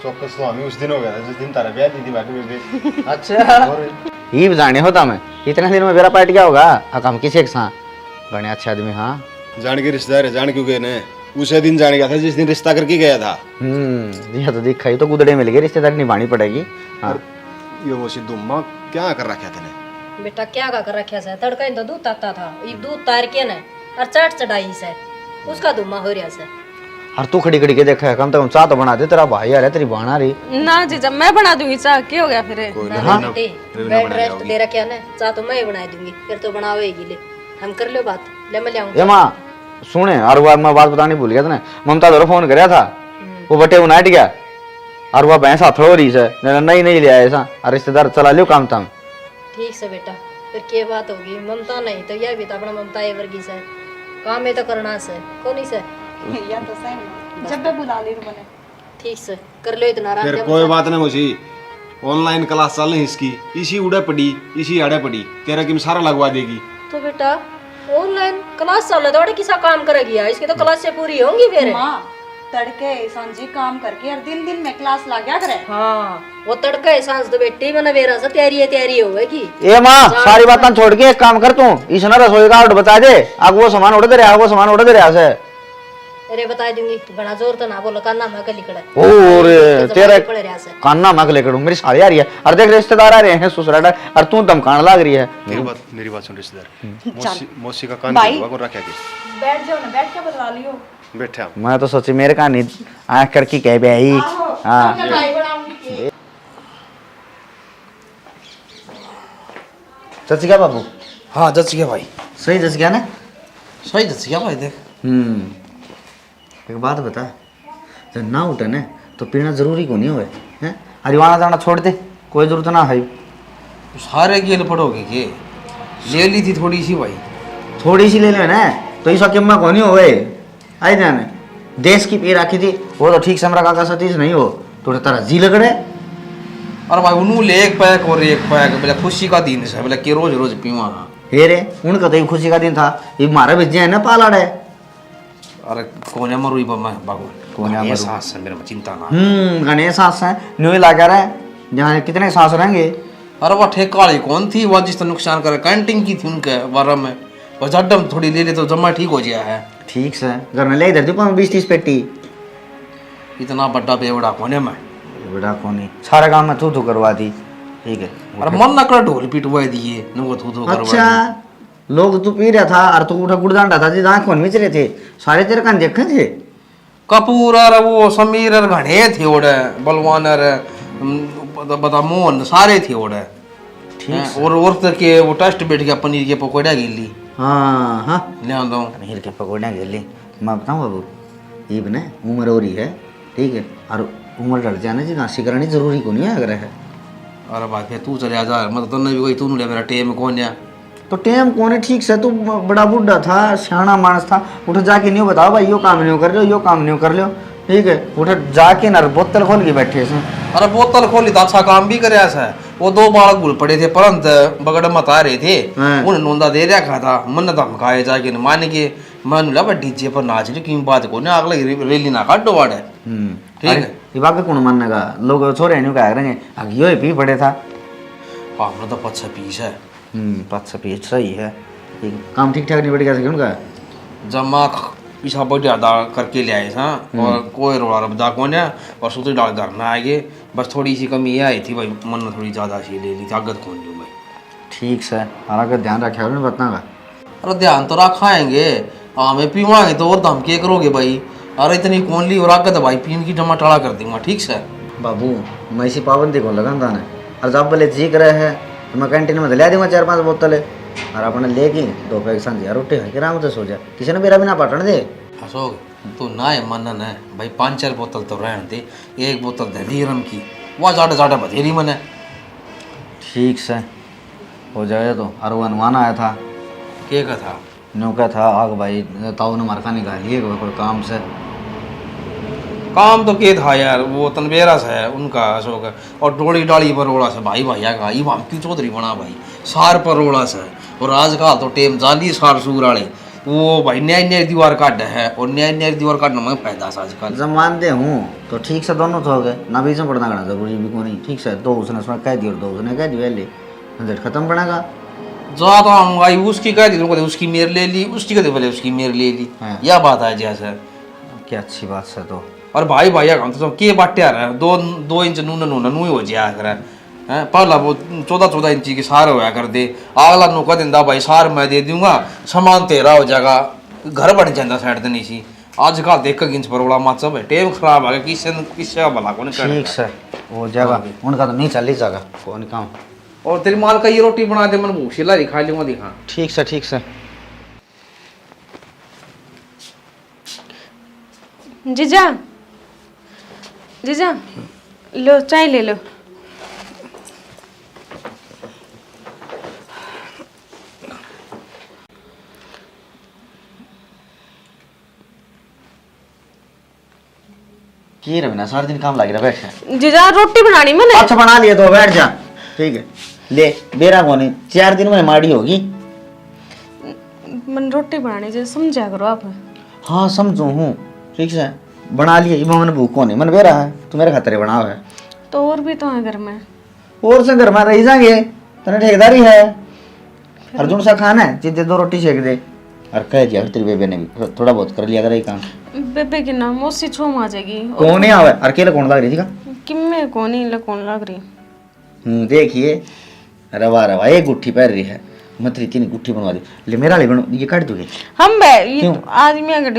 चौकस तो हमें उस दिन हो गया था जिस दिन तारा ब्याह दी थी बाकी में अच्छा ये जाने होता मैं इतने दिन में मेरा पार्टी क्या होगा हम किसी के साथ बड़े अच्छे आदमी हाँ जान के रिश्तेदार है जान क्यों गए ने उसे दिन जान गया था जिस दिन रिश्ता करके गया था जी हाँ तो दिखा ही तो गुदड़े मिल गए रिश्तेदारी निभानी पड़ेगी हाँ ये वो सिद्धू माँ क्या कर रखा था ने बेटा क्या कर रखा से तड़का तो दूध आता था ये दूध तार के ना और चाट चढ़ाई से उसका धुमा हो रहा से और तू खड़ी खड़ी के देखा कम से कम चाह तो बना दे, तेरा भाई आ रहा तेरी बहन आ रही। ना जीजा मैं बना दूंगी चाह, क्या हो गया फिर? बेड रेस्ट दे रखा ना, चाह तो मैं ही बना दूंगी, फिर तो बनावेगी। ले हम कर लो बात, ले मैं ले आऊंगा। ए माँ सुने, और वो मैं बात बतानी भूल गया था, ममता दो फोन कराया था, वो बटे वो नाट गया और वह भैंस हाथ हो रही है, नहीं नहीं ले आया ऐसा, और रिश्तेदार चला लियो काम था। ठीक से बेटा, फिर क्या बात होगी? ममता नहीं तो यह भी तो अपना ममता ये वर्गी से काम में तो करना से कौन से या तो सही जब मैं बुला ली मैंने। ठीक से कर लो, इतना आराम फिर से कोई बात नहीं मुझी, ऑनलाइन क्लास चल रही इसकी, इसी उड़े पड़ी इसी आड़े पड़ी, तेरा की सारा लगवा देगी। तो बेटा ऑनलाइन क्लास चल रहा है, किसा काम करेगी यार? इसकी तो क्लास से पूरी होंगी फिर। माँ तड़के सांझी काम करके और दिन दिन में क्लास ला गया करे। हाँ वो तड़का है सांस तो बेटी बना बेरा से तैयारी होगी। ए माँ सारी बातें छोड़ के एक काम कर, तू इस ना रसोई का ऑर्डर बता दे, आग वो सामान उड़ दे रहा, वो सामान उड़ दे रहा से। अरे बता दूंगी, बड़ा जोर तो ना बोलो, कान्ना मैं कल लिखड़ा और तेरा पड़े रहा से कान्ना मैं लेकर मेरी साली आ रही है, और देख रिश्तेदार आ रहे हैं ससुराल, और तू धमकाने लग रही है। मेरी बात सुन रिश्तेदार, मौसी का कान भाई। को रखा के बैठ जाओ ना, बैठ के बदला लियो। बैठा मैं तो सोची मेरे का नहीं आँख करके कह भाई। हाँ जच गया बाबू? हाँ जच गया भाई, सही जच गया ना? सही जच गया भाई। देख एक बात बता, जब ना उठे ना तो पीना जरूरी को नहीं होए हैं? हरिवाना जाना छोड़ दे, कोई जरूरत ना है। सारे गेल पड़ोगे के ले ली थी थोड़ी सी भाई, थोड़ी सी ले लेना तो इस किम्मा को नहीं होए। आई जाने देश की पी रखी थी, वो तो ठीक से हमारा काका सतीश नहीं हो तो तारा जी लगड़े। अरे भाई उन्होंने ले एक पैक और एक पैक, बोले खुशी का दिन है, बोले कि रोज रोज पीवा। हे रे उनका तो ये खुशी का दिन था, ये मारा भेजे है ना पालाड़ है। अरे कोने मरुई मैं बाबू, कोने मरुई। सांस है मेरे में, चिंता ना। गणेश सांस है न्यू लगा रहा है, जहाँ कितने सांस रहेंगे। अरे वह ठेकाली कौन थी वह जिसने नुकसान करे, कैंटीन की थी उनके बारे में, बस अड्डम थोड़ी ले ले तो जमा ठीक हो गया है। ठीक से घर में ले इधर दो 20-30 पेटी। इतना बड़ा बेवड़ा कोने में, बेटा कोनी सारा काम में तू करवा दी। ठीक है, अरे मन ना कर ढोल पिटवा दिए नुको तू करवा। अच्छा लोग तू पी रहा था और तू उठा गुड़ डांडा था जी, दांत कौन मिच रहे थे सारे, तेरे कान देखे थे। कपूर और वो समीर और घने थे ओड़े, बलवान और बता मोहन सारे थे ओड़े। ठीक और औरत के वो टेस्ट बैठ गया, पनीर के पकौड़ा गिल्ली। हाँ हाँ ले आंदा हूं पनीर के पकौड़े गिल्ली। मैं बताऊँ बाबू, ये बना उम्र हो रही है, ठीक है, और उम्र लड़ जाने जी नाशी करानी जरूरी को नहीं है अगर है। अरे भाई फिर तू चले जा, मतलब तन्ने भी कोई तू ले मेरा टेम कौन है? तो टेम कौन है? ठीक से तू बड़ा बुढ़ा था, सियाना मानस था, उठ जाके नहीं बताओ भाई यो काम नहीं कर लो, यो काम नहीं कर लो, ठीक है, उठ जाके ना बोतल खोल के बैठे से। अरे बोतल खोली तो अच्छा काम भी करे ऐसा। वो 2 बालक गुल पड़े थे, परंत बगड़ मत आ रहे थे, उन्हें नोंदा दे रखा था, मन धमकाए जाके मान के मन लगा डीजे पर नाच रही की बात को ना अगले रेली ना काटो वाड़े। ठीक है, ये बात कौन मानने का, लोग छोरे नहीं कह रहे हैं यो पी पड़े था। पापड़ा तो 5-6 है। 5 सही है, काम ठीक ठाक नहीं बढ़ गया उनका। जमा पीछा बढ़िया दाल करके ले आए था, और कोई रोड़ा रबदा कौन है, और सूत्री डाल घर ना आएगे, बस थोड़ी सी कमी ये आई थी भाई, मन थोड़ी ज़्यादा सी ले ली, ताकत कौन लूँ भाई। ठीक से हमारा का ध्यान रखा है बतना का। अरे ध्यान तो रखाएंगे, हमें पीवाएंगे तो और धमके करोगे भाई। अरे इतनी कौन ली और आगत भाई पीन की टमाटाड़ा कर दूंगा। ठीक से बाबू मैं इसी पाबंदी को लगा था, और जब बोले जी करे है तो मैं कैंटीन में ले दूंगा 4-5 बोतल, और अपने लेके 2 पैक संध्या रोटी खा के आराम से सो जा, किसी ने मेरा भी ना पाटन दे। अशोक तू ना है मनन है भाई, 5-4 बोतल तो रहने दे, 1 बोतल दे रम की, वह ज़्यादा बधेरी मन है। ठीक से हो जाए तो। और वो अनुमान आया था, क्या का था? नो क्या था, आग भाई ताऊ ने मारका निकालिए कोई काम से। काम तो के था यार, वो तनबेरस है उनका अशोक, और डोली डाली पर रोड़ा से भाई भैया का ये हम क्यों चौधरी बना भाई, सार पर रोड़ा से। और आजकल तो टेम जाली सार सूर वाले, वो भाई न्याय दीवार काट है, और न्याय दीवार काटने में फायदा से आजकल। जब मानते हूँ तो ठीक से दोनों तो हो गए ना, बीच में पढ़ना करना जरूरी भी को नहीं। ठीक से 2 उसने उसमें कह दिया और 2 उसने कह दिया, ले झंझट खत्म बनेगा। जा तो हम भाई उसकी कह दी, उसकी मेर ले ली, उसकी कहते बोले उसकी मेर ले ली, यह बात है जैसे। क्या अच्छी बात से तो। और भाई भैया काम तो के बाटे आ रहा है, 2 इंच नू हो जाया कर है। पहला वो 14 इंची की सार होया कर दे, अगला नू कह दिंदा भाई सार मैं दे दूंगा, सामान तेरा हो जाएगा, घर बन जाता साइड नहीं सी। आजकल देख गिंच पर बड़ा माचा है टेम खराब आ गया किससे का भला कौन कर ठीक से वो जगह उनका तो नहीं चली जगह कौन काम। और तेरी माल का ये रोटी बना दे मन भूख ला दिखा लूंगा दिखा। ठीक से ठीक से। जीजा जीजा लो चाय ले लो। की रविना सारा दिन काम लग रहा बैठ है। जीजा रोटी बनानी मैंने। अच्छा बना लिया तो बैठ जा। ठीक है ले बेरा कोनी 4 दिन में माड़ी होगी। मन रोटी बनानी जैसे समझा करो आप। हाँ समझू हूँ ठीक से बना लिया। इमा मन भूख नहीं मन बेरा है तू मेरे खातिर बनाओ है। तो और भी तो है घर में। और से घर में रह जाएंगे तने ठेकेदारी है। अर्जुन सा खाना है जितने 2 रोटी सेक दे और कह दिया तेरी बेबे ने भी थोड़ा बहुत कर लिया करे काम। बेबे की ना मौसी छोम आ जाएगी। कौन है आवे अकेले कौन लग रही थी का किम्मे कौन ही कौन लग रही। देखिए रवा रवा एक गुट्ठी पैर रही है मत रही 3 गुट्ठी बनवा दी ले मेरा ले बनो ये काट दोगे। हम बे ये तो आदमी का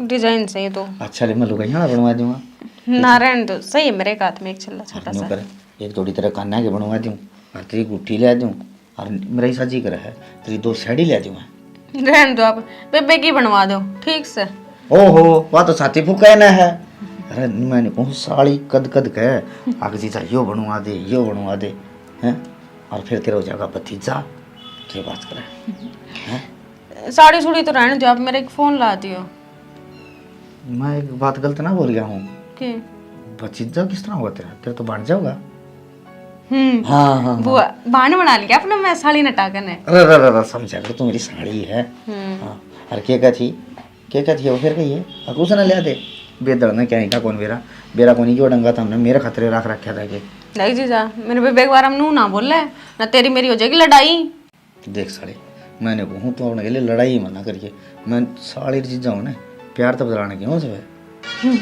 डिजाइन से तो अच्छा ले मैं लुगाई यहाँ बनवा दूंगा। नारायण तो सही है मेरे हाथ में एक छल्ला छोटा यूं सा। करे एक थोड़ी तरह कान्हा के बनवा दूं और तेरी गुट्ठी ले दूं और मेरा ही साजी कर है तेरी 2 साड़ी ले दूंगा। रहन दो आप बेबे की बनवा दो ठीक से। ओहो वह तो साथी फुका ना है। अरे मैंने कहूँ साड़ी कद कद कह आग जीजा यो बनवा दे हैं और फिर तेरा हो जाएगा भतीजा क्या बात करे। साड़ी सुड़ी तो रहने दो आप मेरे एक फोन ला दियो। मैं एक बात गलत ना बोल गया हूँ के भतीजा किस तरह होगा तेरा तो बन जाओगा। हाँ हाँ बुआ बहाने बना लिया अपने मैं साड़ी नटा करने। अरे समझा कर तू मेरी साड़ी है। हाँ और क्या थी वो फिर कही है और कुछ ना ले दे बेदड़ ने क्या का कौन बेरा कोनी क्यों डंगा था हमने मेरे खतरे रख रखा था कि नहीं जीजा मेरे बेबे के बारे में नू ना बोल रहे ना तेरी मेरी हो जाएगी लड़ाई। देख साड़ी मैंने कहूँ तो अपने के लिए लड़ाई मना करिए मैं साड़ी चीज़ा हूँ ना प्यार तो बदलाने की हूँ सब।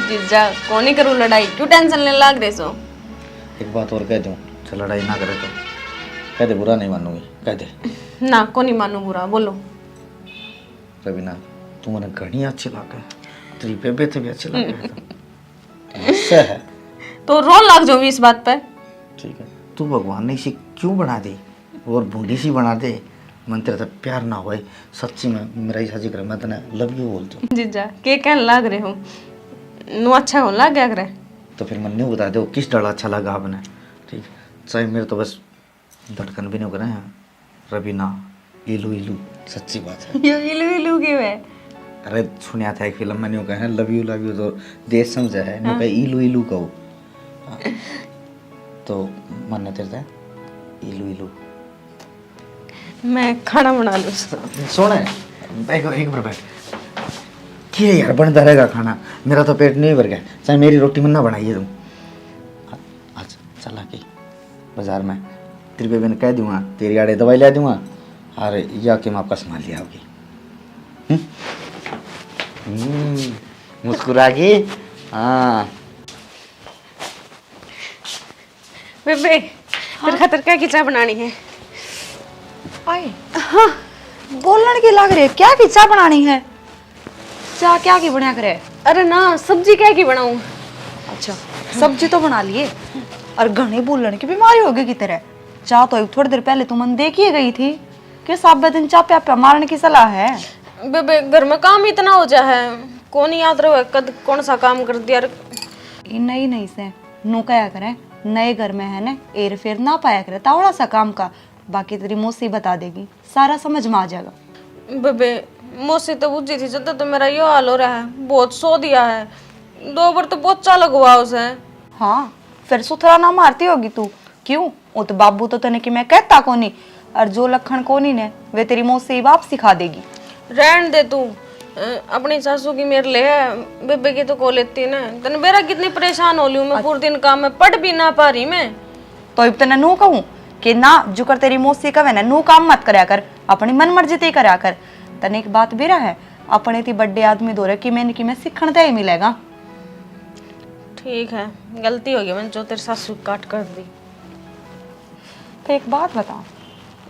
जीजा कौन ही करूँ लड़ाई क्यों टेंशन लेने लग रहे सो। एक बात और कह दूँ चल लड़ाई ना करे तो कह दे बुरा नहीं मानूंगी कह दे। ना कौन ही मानू बुरा बोलो। रवीना तू मैंने घनी अच्छी लगे तेरी बेबे तो भी अच्छी लगे ऐसा है तो रोन लग जाऊंगी इस बात पे। ठीक है तू भगवान ने इसे क्यों बना दी और बूढ़ी सी बना दे मन तेरे से प्यार ना हो सच्ची में मेरा ही साजी करे मैं तेने लव यू बोलती हूँ। जीजा के कहने लग रहे हो नु अच्छा हो लग गया करे तो फिर मन नहीं बता दो किस डर अच्छा लगा आपने। ठीक चाहे मेरे तो बस धड़कन भी नहीं करे हैं रवीना इलू इलू सच्ची बात है। यो इलू के वे अरे सुनिया था एक फिल्म में न्यू कहे लव यू तो देश समझा है न्यू कहे इलू इलू कहो तो मन नहीं तेरता इलू इलू। मैं खाना बना लूँ। सोना एक बार बैठ क्या यार बनता रहेगा खाना मेरा तो पेट नहीं भर गया चाहे मेरी रोटी मन ना बनाइए तुम। आज चला के बाजार में तेरी बेबे ने कह दूंगा तेरी गाड़ी दवाई ले दूंगा और या कि मैं आपका सामान ले आओगी। मुस्कुरा के हाँ बेबे तेरे खातिर क्या की चाय बनानी है। आए हाँ बोलने की लग रही है क्या की चाय बनानी है। चाय क्या की बना करे। अरे ना सब्जी क्या की बनाऊं। अच्छा सब्जी तो बना लिए और घने बोलने की बीमारी होगी की तरह। चाह तो थोड़ी देर पहले तुम मन देखी गई थी कि सब दिन चाह प्या मारने की सलाह है। बेबे घर में काम इतना हो जा है कौन याद रहे कद कौन सा काम कर दिया। नहीं से नो कया करे नए घर में है ना एर फेर ना पाया करे तावड़ा सा काम का बाकी तेरी मौसी बता देगी सारा समझ में आ जाएगा। बेबे मौसी तो बुझी थी जब तो मेरा यो हाल हो रहा है बहुत सो दिया है 2 बार तो पोछा लगवा उसे। हाँ फिर सुथरा ना मारती होगी तू क्यों वो तो बाबू तो तने कि मैं कहता कोनी और जो लखन कोनी ने वे तेरी मौसी बाप सिखा देगी। रहन दे तू अपनी सासू की मेरे ले है बेबे की तो को लेती ना तने मेरा कितनी परेशान हो लूं मैं पूरे दिन काम में पढ़ भी ना पा रही मैं। तो इब तने नू कहूं कि ना जुकर तेरी मौसी कवे ना नू काम मत करया कर अपनी मन मर्जी ते करया कर। तने एक बात बेरा है अपने ती बड़े आदमी दो कि मैं सीखण ते ही मिलेगा। ठीक है गलती हो गई मैंने जो तेरे सासू काट कर दी। तो एक बात बता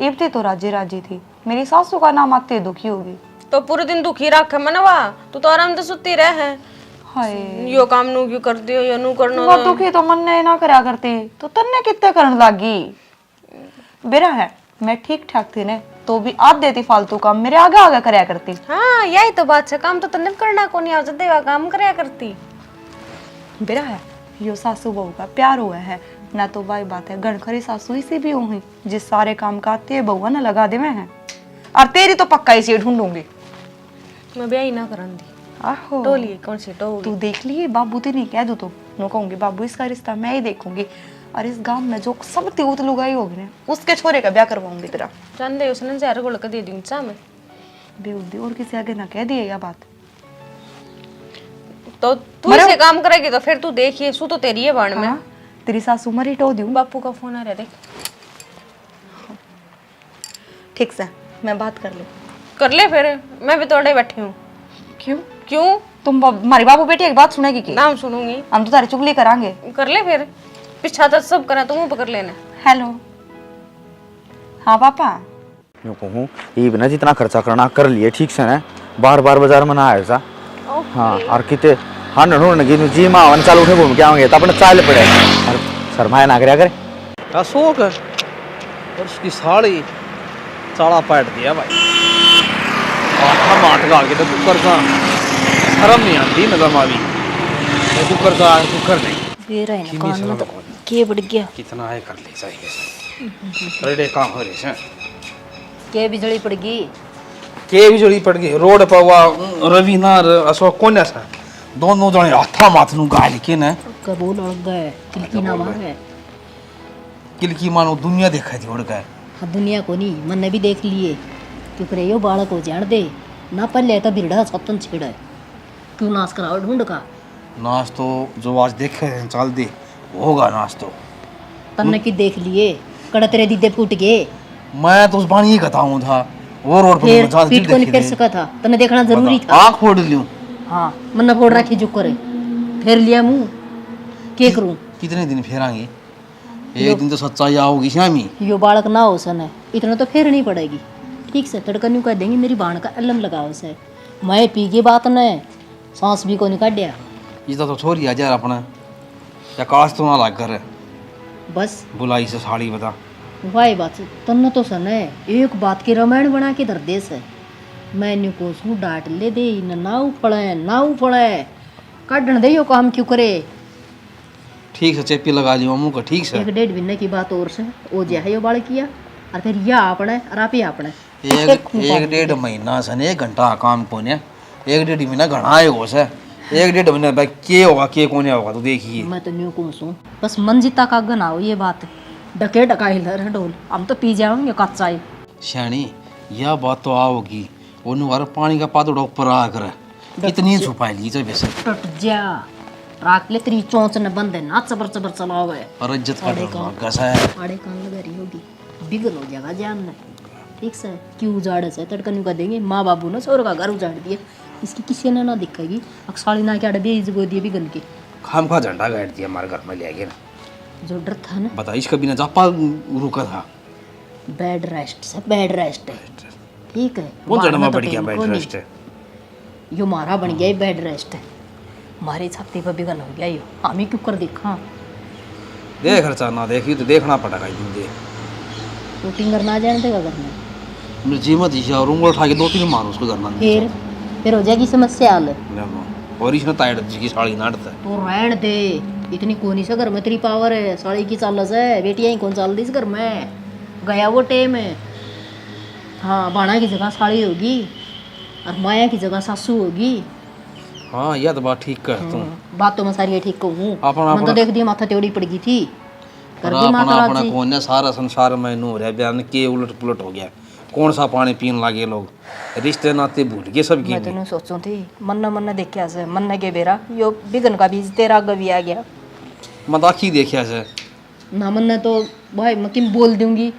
इब्ती तो राजी राजी थी मेरी सासू का नाम आते दुखी होगी। तो पूरे दिन दुखी रखे मनवा, तू तो आराम से सुती रह है। हाय यो काम नू क्यों कर दियो, यो नू करनो वो दुखी तो मन ने ना करा करती, तो तन्ने कितने करने लागी। बेरा है मैं ठीक ठाक थी ने तो भी आप देती फालतू काम मेरे आगे आगे करया करती। हाँ यही तो बात है, काम तो तन्ने करना को नहीं आवत, देवा काम करया करती। बेरा है यो सासू बहू का प्यार हुआ है ना, तो वही बात है गणखरी सासू ही से भी हुई जिस सारे काम का आते बहुआ ना लगा दे मैं है। और तेरी तो पक्का इसे ढूंढूंगी मैं ब्याह ही ना करन दी। आहो टोली कौन सी टोली? तू देख लिए बाबू तो नहीं कह दू तो नो कहूंगी बाबू इसका रिश्ता मैं ही देखूंगी, और इस गांव में जो सब त्योत लुगाई होगी ना उसके छोरे का ब्याह करवाऊंगी तेरा। जान दे उसने जहर घोल के दे दूंगी चा मैं। बेउद्दी और किसी आगे ना कह दिए यह बात। तो तू इसे काम करेगी तो फिर तू देखिए, सू तो तेरी है बाण में। हाँ, तेरी सासू मरी टो दूं। बापू का फोन आ रहा है देख। ठीक से मैं बात कर लूं। कर ले फिर, मैं भी तोड़े बैठी हूँ। क्यों क्यों? तुम हमारी बाबू बेटी एक बात सुनेगी कि नाम सुनूंगी। हम तो तारी चुगली करांगे। कर ले फिर, पीछा तो सब करा, तुम पकड़ लेना। हेलो हाँ पापा। यूँ कहूँ ये भी ना जितना खर्चा करना कर लिए ठीक से ना, बार बार बाजार में ना आए सा। हाँ और किते हाँ नून की जी माँ वन चालू उठे घूम के आएंगे तो अपने चाल पड़े और शर्माए ना करे अशोक और उसकी साड़ी चाड़ा पाट दिया भाई, आठा माट गा के तो कुकर का शर्म नहीं आती नजर मावी, कुकर का कुकर नहीं बेरा है ना कान में तो के बढ़ गया, कितना है कर ले चाहिए रेडे काम हो रहे हैं के बिजली पड़ गई। के भी जोड़ी पड़ गई रोड पर हुआ रवीना अशोक कौन ऐसा दोनों जने हाथा माथ नु गाल के ना कबूल उड़ गए तिलकी ना मारे। किलकी मानो दुनिया देखा थी उड़ गए। हाँ दुनिया को नहीं मन ने भी देख लिए क्योंकि रे यो बालक को जान दे ना पहले तो बिरड़ा सपन छिड़ा है क्यों नाश कराओ ढूंढ का नाच तो जो आज देखे हैं चल दे होगा नाच तो तन्ने की देख लिए कड़ा तेरे दीदे फूट गए मैं तो उस बाणी ही बताऊं था वो रोड पर फिर मजाल पीठ को नहीं फेर सका था तन्ने देखना जरूरी था। आँख फोड़ लियूं हाँ मन फोड़ रखी जो करे फेर लिया मुंह के करूं। कितने दिन फेरांगे एक दिन तो सच्चाई आओगी शामी। यो बालक ना हो सन है इतना तो फेर नहीं पड़ेगी ठीक से तड़कन कह देंगे मेरी बाण का अलम लगाओ से मैं पी गई बात न सांस भी को नहीं काटिया ये तो छोरी आ जा अपना या काश तो ना लाग कर बस बुलाई से साड़ी बता वाही बात तन्न तो सन है एक बात की रामायण बना के धर दे से मैं न्यू को सू डांट ले दे न ना उफड़े काटन दे यो काम क्यों करे। ठीक से चेपी लगा लियो मुंह का ठीक से। एक डेढ़ महीने की बात और से ओ जे है यो बाल किया और फिर या आपने और आप ही आपने एक डेढ़ महीना सन 1 घंटा काम कोने 1-1.5 महीना घना है वो से 1-1.5 महीना भाई के होगा के कोने होगा तो देखिए। मैं तो न्यू को सू बस मन जीता का गना हो ये बात डके डका हिलर ढोल हम तो पी जाएंगे कच्चा ही श्याणी यह बात तो आओगी वो नुवार पानी का पातोड़ा ऊपर आ कर कितनी छुपाई ली जब वैसे टट जा राख ले तेरी चोंच न बंद है ना चबर चबर चलावे और इज्जत का गसा है आड़े कान लगा रही होगी बिगल हो जाएगा जान में ठीक से क्यों उजाड़ से तड़कन का देंगे माँ बाबू ने छोर का घर उजाड़ दिया इसकी किसी ने ना दिखेगी अक्साली ना क्या डबे इजगो दिए बिगन के खाम खा झंडा गाड़ दिया हमारे घर में ले गया ना जो डर था ना बता इसका बिना जापा रुका था बेड रेस्ट से बेड रेस्ट है ठीक है कौन बाद जन्म में तो बढ़ गया टेंशन बेड नहीं। रेस्ट है यो मारा बन गया बेड रेस्ट है हमारे छाती पर बिगन हो गया यो हम ही क्यों कर देखा देख खर्चा ना देखी तो देखना पड़ेगा दे शूटिंग करना जाने देगा घर में मेरी जीमत ही और उंगल उठा के 2-3 मार उसको करना फिर हो जाएगी समस्या हल और इसने ताइड जी की साड़ी नाटता है तो रहन दे इतनी कोनी से घर में तेरी पावर है साड़ी की चाल है बेटियां ही कौन चाल दी इस घर में गया वो टेम है। हाँ बाणा की जगह साड़ी होगी और माया की जगह सासू होगी। हाँ यह तो बात ठीक कर तू बात तो मैं सारी ठीक कहूँ अपना मैं तो देख दिया माथा तेवड़ी पड़ गई थी और अपना अपना कौन है सारा संसार में नू रह बयान के उलट पुलट हो गया कौन सा पानी पीने लागे लोग रिश्ते नाते भूल गए सब की। मैं तेन सोचूं थी मन देखिया से मन के बेरा यो बिगन का बीज तेरा गवी आ गया मैं आखी देखिया से ना मन तो भाई मैं किम बोल दूंगी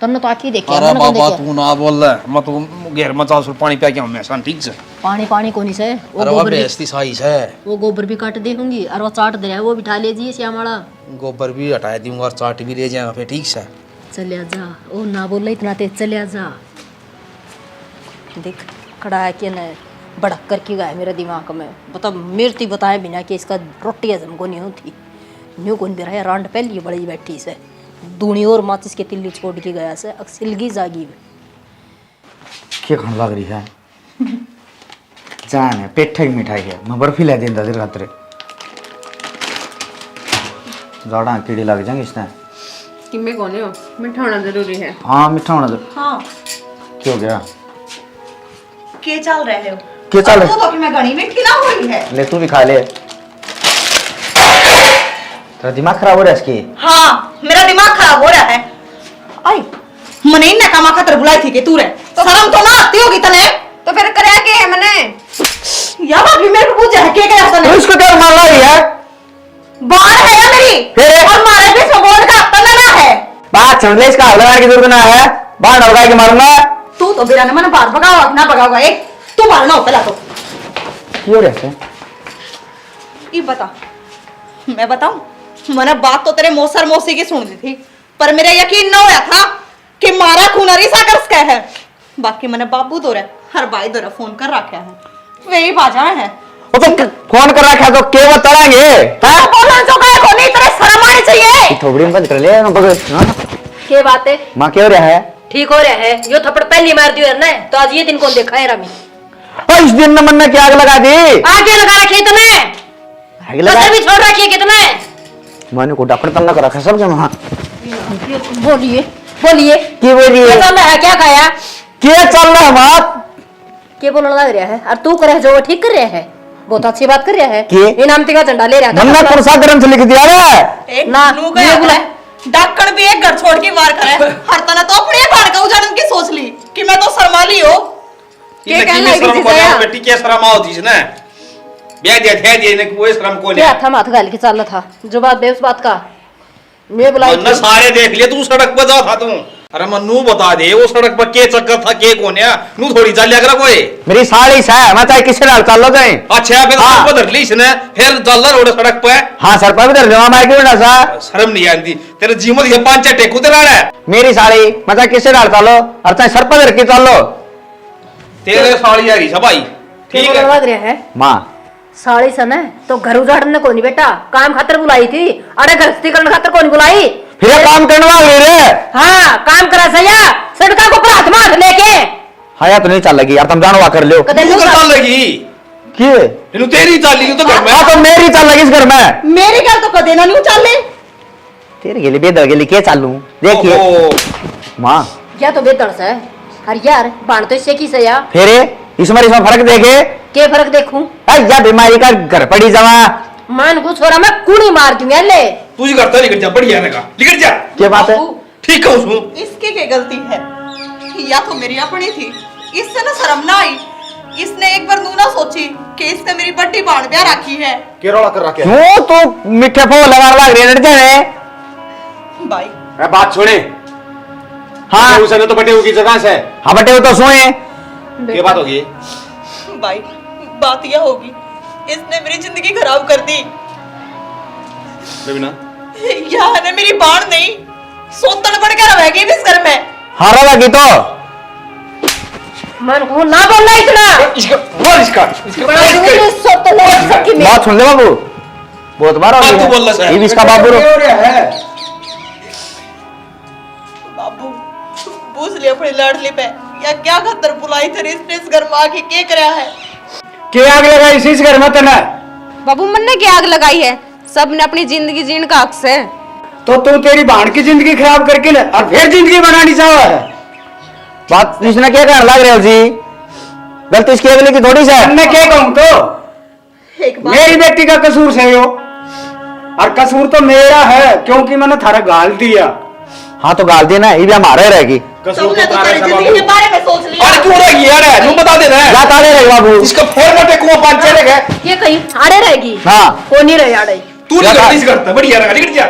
तन्ने तो आखी देखिया अरे मन को बाबा देखिया तू ना बोल रहा मैं तो घेर में 400 पानी पिया के हमेशा ठीक से पानी कोनी से वो अरे वो गोबर भी बेइज्जती साई है वो गोबर भी काट दे होंगी और वो चाट दे वो बिठा लीजिए श्यामला गोबर भी हटा दूंगा और चाट भी ले जाएगा फिर ठीक से चलिया जा ओ ना बोल इतना तेज चलिया जा देख खड़ा है कि न भड़क कर की गया मेरे दिमाग में, मतलब मिर्ती बताए बिना कि इसका रोटी हजम को नहीं होती। न्यू कौन भी रहा रांड पहली बड़ी बैठी से दूनी और माचिस के तिल्ली छोड़ के गया से अक्सिलगी जागी में क्या खान लग रही है जान है पेठा की मिठाई है मैं बर्फी ला देंदा तेरे खातिर ज़्यादा कीड़े लग जाएंगे इसने कि मैं कौन हो, मीठा होना जरूरी है। हाँ मीठा होना तो हाँ क्यों गया के चल रहे हो? क्या चल तो कि मैं घनी मीठी ना हुई है। ले तू भी खा ले तेरा दिमाग खराब हो रहा है इसकी हाँ मेरा दिमाग खराब हो रहा है। आई मने इन्ने कामा खातर बुलाई थी कि तू रे शर्म तो ना आती होगी तने। तो फिर करे के है मैंने या बात भी मेरे को पूछा है के क्या तने तो इसको क्या मार रही है बाण है या मेरी फिर? और मारे भी सबोन का तने ना है। बात समझ ले इसका हल लगाने की जरूरत ना है बाहर होगा कि मारूंगा तू तो बिना ने मन बाहर भगाओ ना भगाओगा एक तू मारना हो पहला तो क्यों रहते ये बता मैं बताऊं मैंने बात तो तेरे मौसर मौसी की सुन ली थी पर मेरा यकीन न होया था कि मारा खूनरी सा कर है। बाकी मैंने बाबू दोरे हर भाई दोरे फोन कर रखा है वही बाजा है वो तो फोन कर रखा तो क्या बताएंगे तो बोलना जो कहे को नहीं तेरे शर्म आनी चाहिए। थोड़ी बंद कर ले के बात है माँ क्यों रहा है ठीक हो रहा है यो थप्पड़ पहली मार दियो है ना तो आज ये दिन कौन देखा है रमी और इस दिन मन ने क्या आग लगा दी आगे लगा रखी इतने आग लगा कसर भी छोड़ रखी है कितने मैंने को डॉक्टर तक कर रखा सब जमा बोलिए बोलिए की बोलिए क्या चल रहा है क्या खाया क्या चल रहा है बात क्या बोलने लग रहा है और तू करे जो वो ठीक कर रहा है बहुत अच्छी बात कर रहा है के? इनामती का झंडा ले रहा था हमने कौन सा ग्रंथ लिख दिया रे एक ना, नू गया ये बोला। डाकण भी एक घर छोड़ के वार करे हर तना तो अपने घर का उजाड़न की सोच ली कि मैं तो शर्माली हो के कहना है किसी से या? बेटी क्या शर्म आओ थी ना ब्याह दिया थे दिए ने कोई शर्म को क्या नहीं था माथा गाल के चल था जो बात है उस बात का मैं बुलाई मन्ना सारे देख लिए तू सड़क पर जा था तू अरे मन्नू बता दे वो सड़क पर के चक्कर था के कोन्या नू थोड़ी चल करा कोई मेरी साड़ी से मैं चाहे किसी नाल चल लो जाए अच्छा फिर हाँ। ऊपर धर ली इसने फिर चल रोड सड़क पे हाँ सर पर भी दर जमा मैं क्यों ना सा शर्म नहीं आती तेरे जीवन ये पांच टेकू तेरा है मेरी साड़ी मैं चाहे किसी नाल चलो और चाहे सर पर धर के चलो तेरे साड़ी आ रही सब भाई ठीक है लग रहा है माँ साड़ी सन है तो घर उजाड़ने को नहीं बेटा काम खातर बुलाई थी अरे गृहस्थी करने खातर कौन बुलाई फिर ये काम करने वाले रे हाँ काम करा सया सड़का को हाथ मार लेके हाँ यार तो नहीं चल लगी यार तुम जानवा कर लो कदे तू नु चल लगी क्यों इनु तेरी चाली तो घर में हाँ तो मेरी चल लगी इस घर में मेरी घर तो कदे ना नहीं चल ले तेरे के लिए बेदर के लिए क्या चालू देखिए ओहो, माँ या तो बेहतर से अरे यार बाण तो इससे की सया फिर इसमें फर्क देखे के फर्क देखूं या बीमारी का घर पड़ी जमा मान को छोरा मैं कुड़ी मार दूंगा ले तू जी करता निकल जा बढ़िया ने का निकल जा क्या बात है ठीक है उसमें इसकी क्या गलती है या तो मेरी अपनी थी इससे ना शर्म ना आई इसने एक बार नू ना सोची कि इसने मेरी बड्डी बाण ब्याह रखी है केरला कर रखे क्यों तो मीठे फो लगा लग रहे लड़ जाए भाई अरे बात सुने हाँ उसने तो बटे की जगह से हाँ बटे वो तो सोए ये बात होगी भाई बात यह होगी इसने मेरी जिंदगी खराब कर दी बेबीना यह ने मेरी बाण नहीं सोतन बन के रहेगी इस घर में हारा लगी तो मन को ना बोलना इतना इसका बोल इसका बड़ा दूंगी तो सोतन ले सबकी में बात सुन ले बाबू बहुत बार हो हाँ, तू बोल गया रहा है। ये भी इसका बाबू रो बाबू पूछ लिया अपनी लाडली पे या क्या खतर बुलाई थे इसने इस घर में आके के कराया है क्या आग लगा इस घर में तना बाबू मन ने क्या आग लगाई है, सबने अपनी जिंदगी जीने का हक है। तो तू तेरी भाण की जिंदगी खराब करके ले और फिर जिंदगी बनानी चाह है बात इसने क्या कहने लग रहे हो जी गलती इसकी अगली की थोड़ी सा मैं क्या कहूँ तो एक बात मेरी बेटी का कसूर है यो और कसूर तो मेरा है क्योंकि मैंने थारा गाल दिया हाँ तो गाल देना ये भी हमारा ही रहेगी तुमने तो तेरी जिंदगी के बारे में सोच लिया अरे क्यों रही यार तू बता दे ना जा ताले रहे बाबू इसका फेर मटे को पांच चले गए ये कहीं आड़े रहेगी हाँ वो नहीं रहे आड़े तू नहीं करती इस करता बढ़िया रहा निकल जा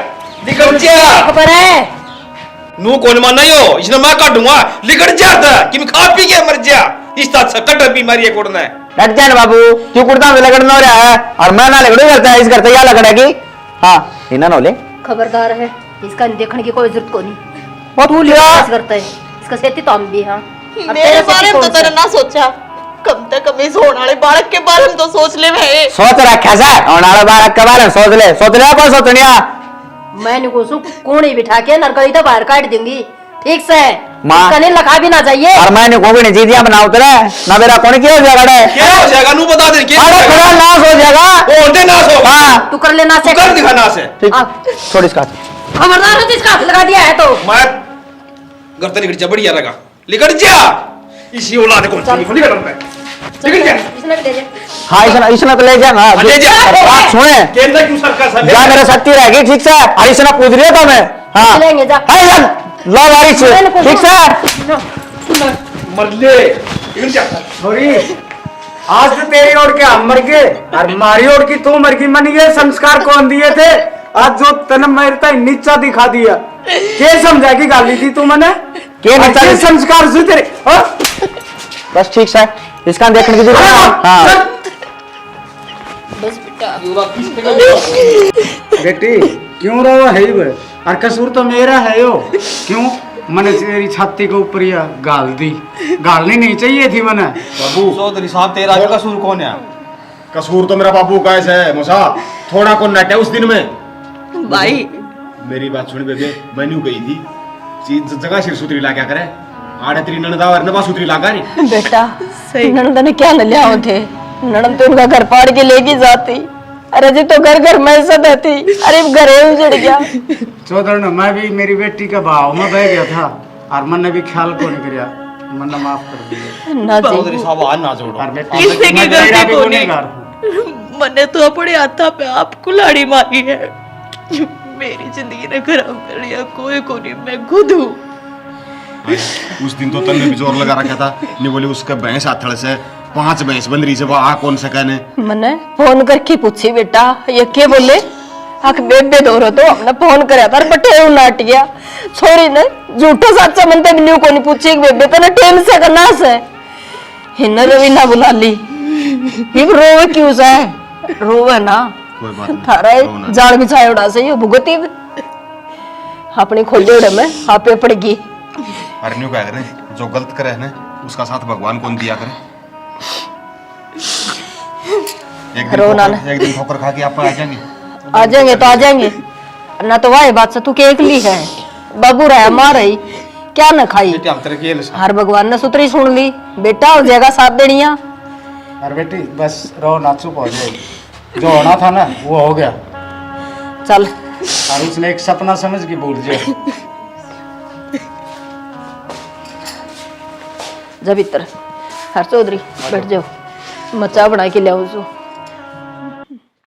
निकल जा खबर है नू कौन मान नहीं हो इसने मैं काटूंगा निकल जाता कि मैं खा पी के मर जा इस तरह से कटर बीमारी है कोड़ना है डट जाए बाबू क्यों कुर्ता में लगड़ना हो रहा है और मैं ना लगड़ू करता है इस घर तैयार लगड़ेगी हाँ इना ना ले खबरदार है इसका देखने की कोई जरूरत को नहीं बहुत भूल गया करता है इसका सेती तो हम भी हाँ अब मेरे तेरे बारे सेती में तो कौन सा? तेरे ना सोचा कम से कम इस होने वाले बालक के बारे में तो सोच ले भाई। सोच रखा सर और नाले बालक के बारे में सोच ले कौन सोचनिया मैंने को कोने बिठा के नरकड़ी तो बाहर काट दूंगी, ठीक से माँ। कने लखा भी ना चाहिए। और मैंने को भी नहीं जीदिया बना उतरे ना मेरा कौन क्या हो जाएगा रे क्या हो जाएगा नू बता दे क्या अरे थोड़ा नाश हो जाएगा ओ होते ना सो हाँ तू कर लेना से कर दिखा ना से ठीक अब छोड़ इसका खबरदार है जिसका हाथ लगा दिया है तो मैं घर तक निकल जा बढ़िया लगा निकल जा इसी औलाद को निकल पे निकल जा इसने भी दे दे। हाँ इसने तो ले जा ना ले जा बात सुने केंद्र क्यों सरकार सब जा मेरे शक्ति रहेगी ठीक से और इसने पूछ लिया था मैं हाँ लेंगे जा। हाय सन लो बारिश ठीक से मर ले निकल जा छोरी आज तो तेरी ओर के हम मर गए और मारी ओर की तू मर गई मन ये संस्कार कौन दिए थे आज जो तने मेरता नीचा दिखा दिया के समझाएगी गाली थी तू मने के नीचा संस्कार से तेरे बस ठीक से इसका देखने की जरूरत हाँ बस बेटा बेटी क्यों रो है वो और कसूर तो मेरा है यो क्यों मैंने तेरी छाती के ऊपर या गाल दी गालनी नहीं चाहिए थी मैंने बाबू चौधरी साहब तेरा जो कसूर कौन है कसूर तो मेरा बाबू का है मूसा थोड़ा कौन नट है उस दिन में भाई मेरी बात सुन बेबे मैंने गई थी चीज जगह सिर सुतरी ला क्या करे आड़े तेरी ननदा और नबा सुतरी लागा नहीं बेटा ननद ने क्या न लिया थे ननद तो उनका घर पाड़ के लेके जाती अरे जी तो घर घर में ऐसा रहती अरे घरे उजड़ गया चौधर ने मैं भी मेरी बेटी का भाव में बह गया था और मन ने भी ख्याल को नहीं किया मन ने माफ कर दिया ना चौधरी जी साहब आज ना जोड़ो और बेटी किसने की मैं गलती तेरा भी को नहीं? गुनहगार हूँ। मैंने तो अपने हाथा पे आप कुल्हाड़ी मारी है, मेरी जिंदगी ने खराब कर लिया, कोई को नहीं, मैं खुद हूँ। उस दिन तो तन्ने भी जोर लगा रखा था नहीं बोले उसका भैंस आथड़ से 5 भैंस बन रही से वो आ कौन सा कहने मैंने फोन करके पूछी बेटा ये क्या बोले आख बेबे दो रो तो हमने फोन करया था बटे नाट गया छोरी ने झूठो सच्चा मन तक न्यू को नहीं पूछी बेबे तने टेम से करना से हिन्ने रवि ना बुला ली ये रोवे क्यों से रोवे ना कोई बात नहीं थारा जाल बिछाए उड़ा से ये भुगती अपनी खोले उड़े में आपे पड़गी अरे न्यू क्या करे जो गलत करे ना उसका साथ भगवान कौन दिया करे एक दिन ठोकर खा के आप आ जाएंगे तो आ जाएंगे ना तो वाह बात से तू के एकली है बाबू रहा मां रही क्या न खाई बेटे हम तेरे के लिए हर भगवान ने सुतरी सुन ली बेटा हो जाएगा साथ देनिया और बेटी बस रो ना चुप हो जाएगी जो होना था ना वो हो गया चल और उसने एक सपना समझ के भूल जाए जब इतर हर चौधरी बैठ जाओ मचा बना के ले आओ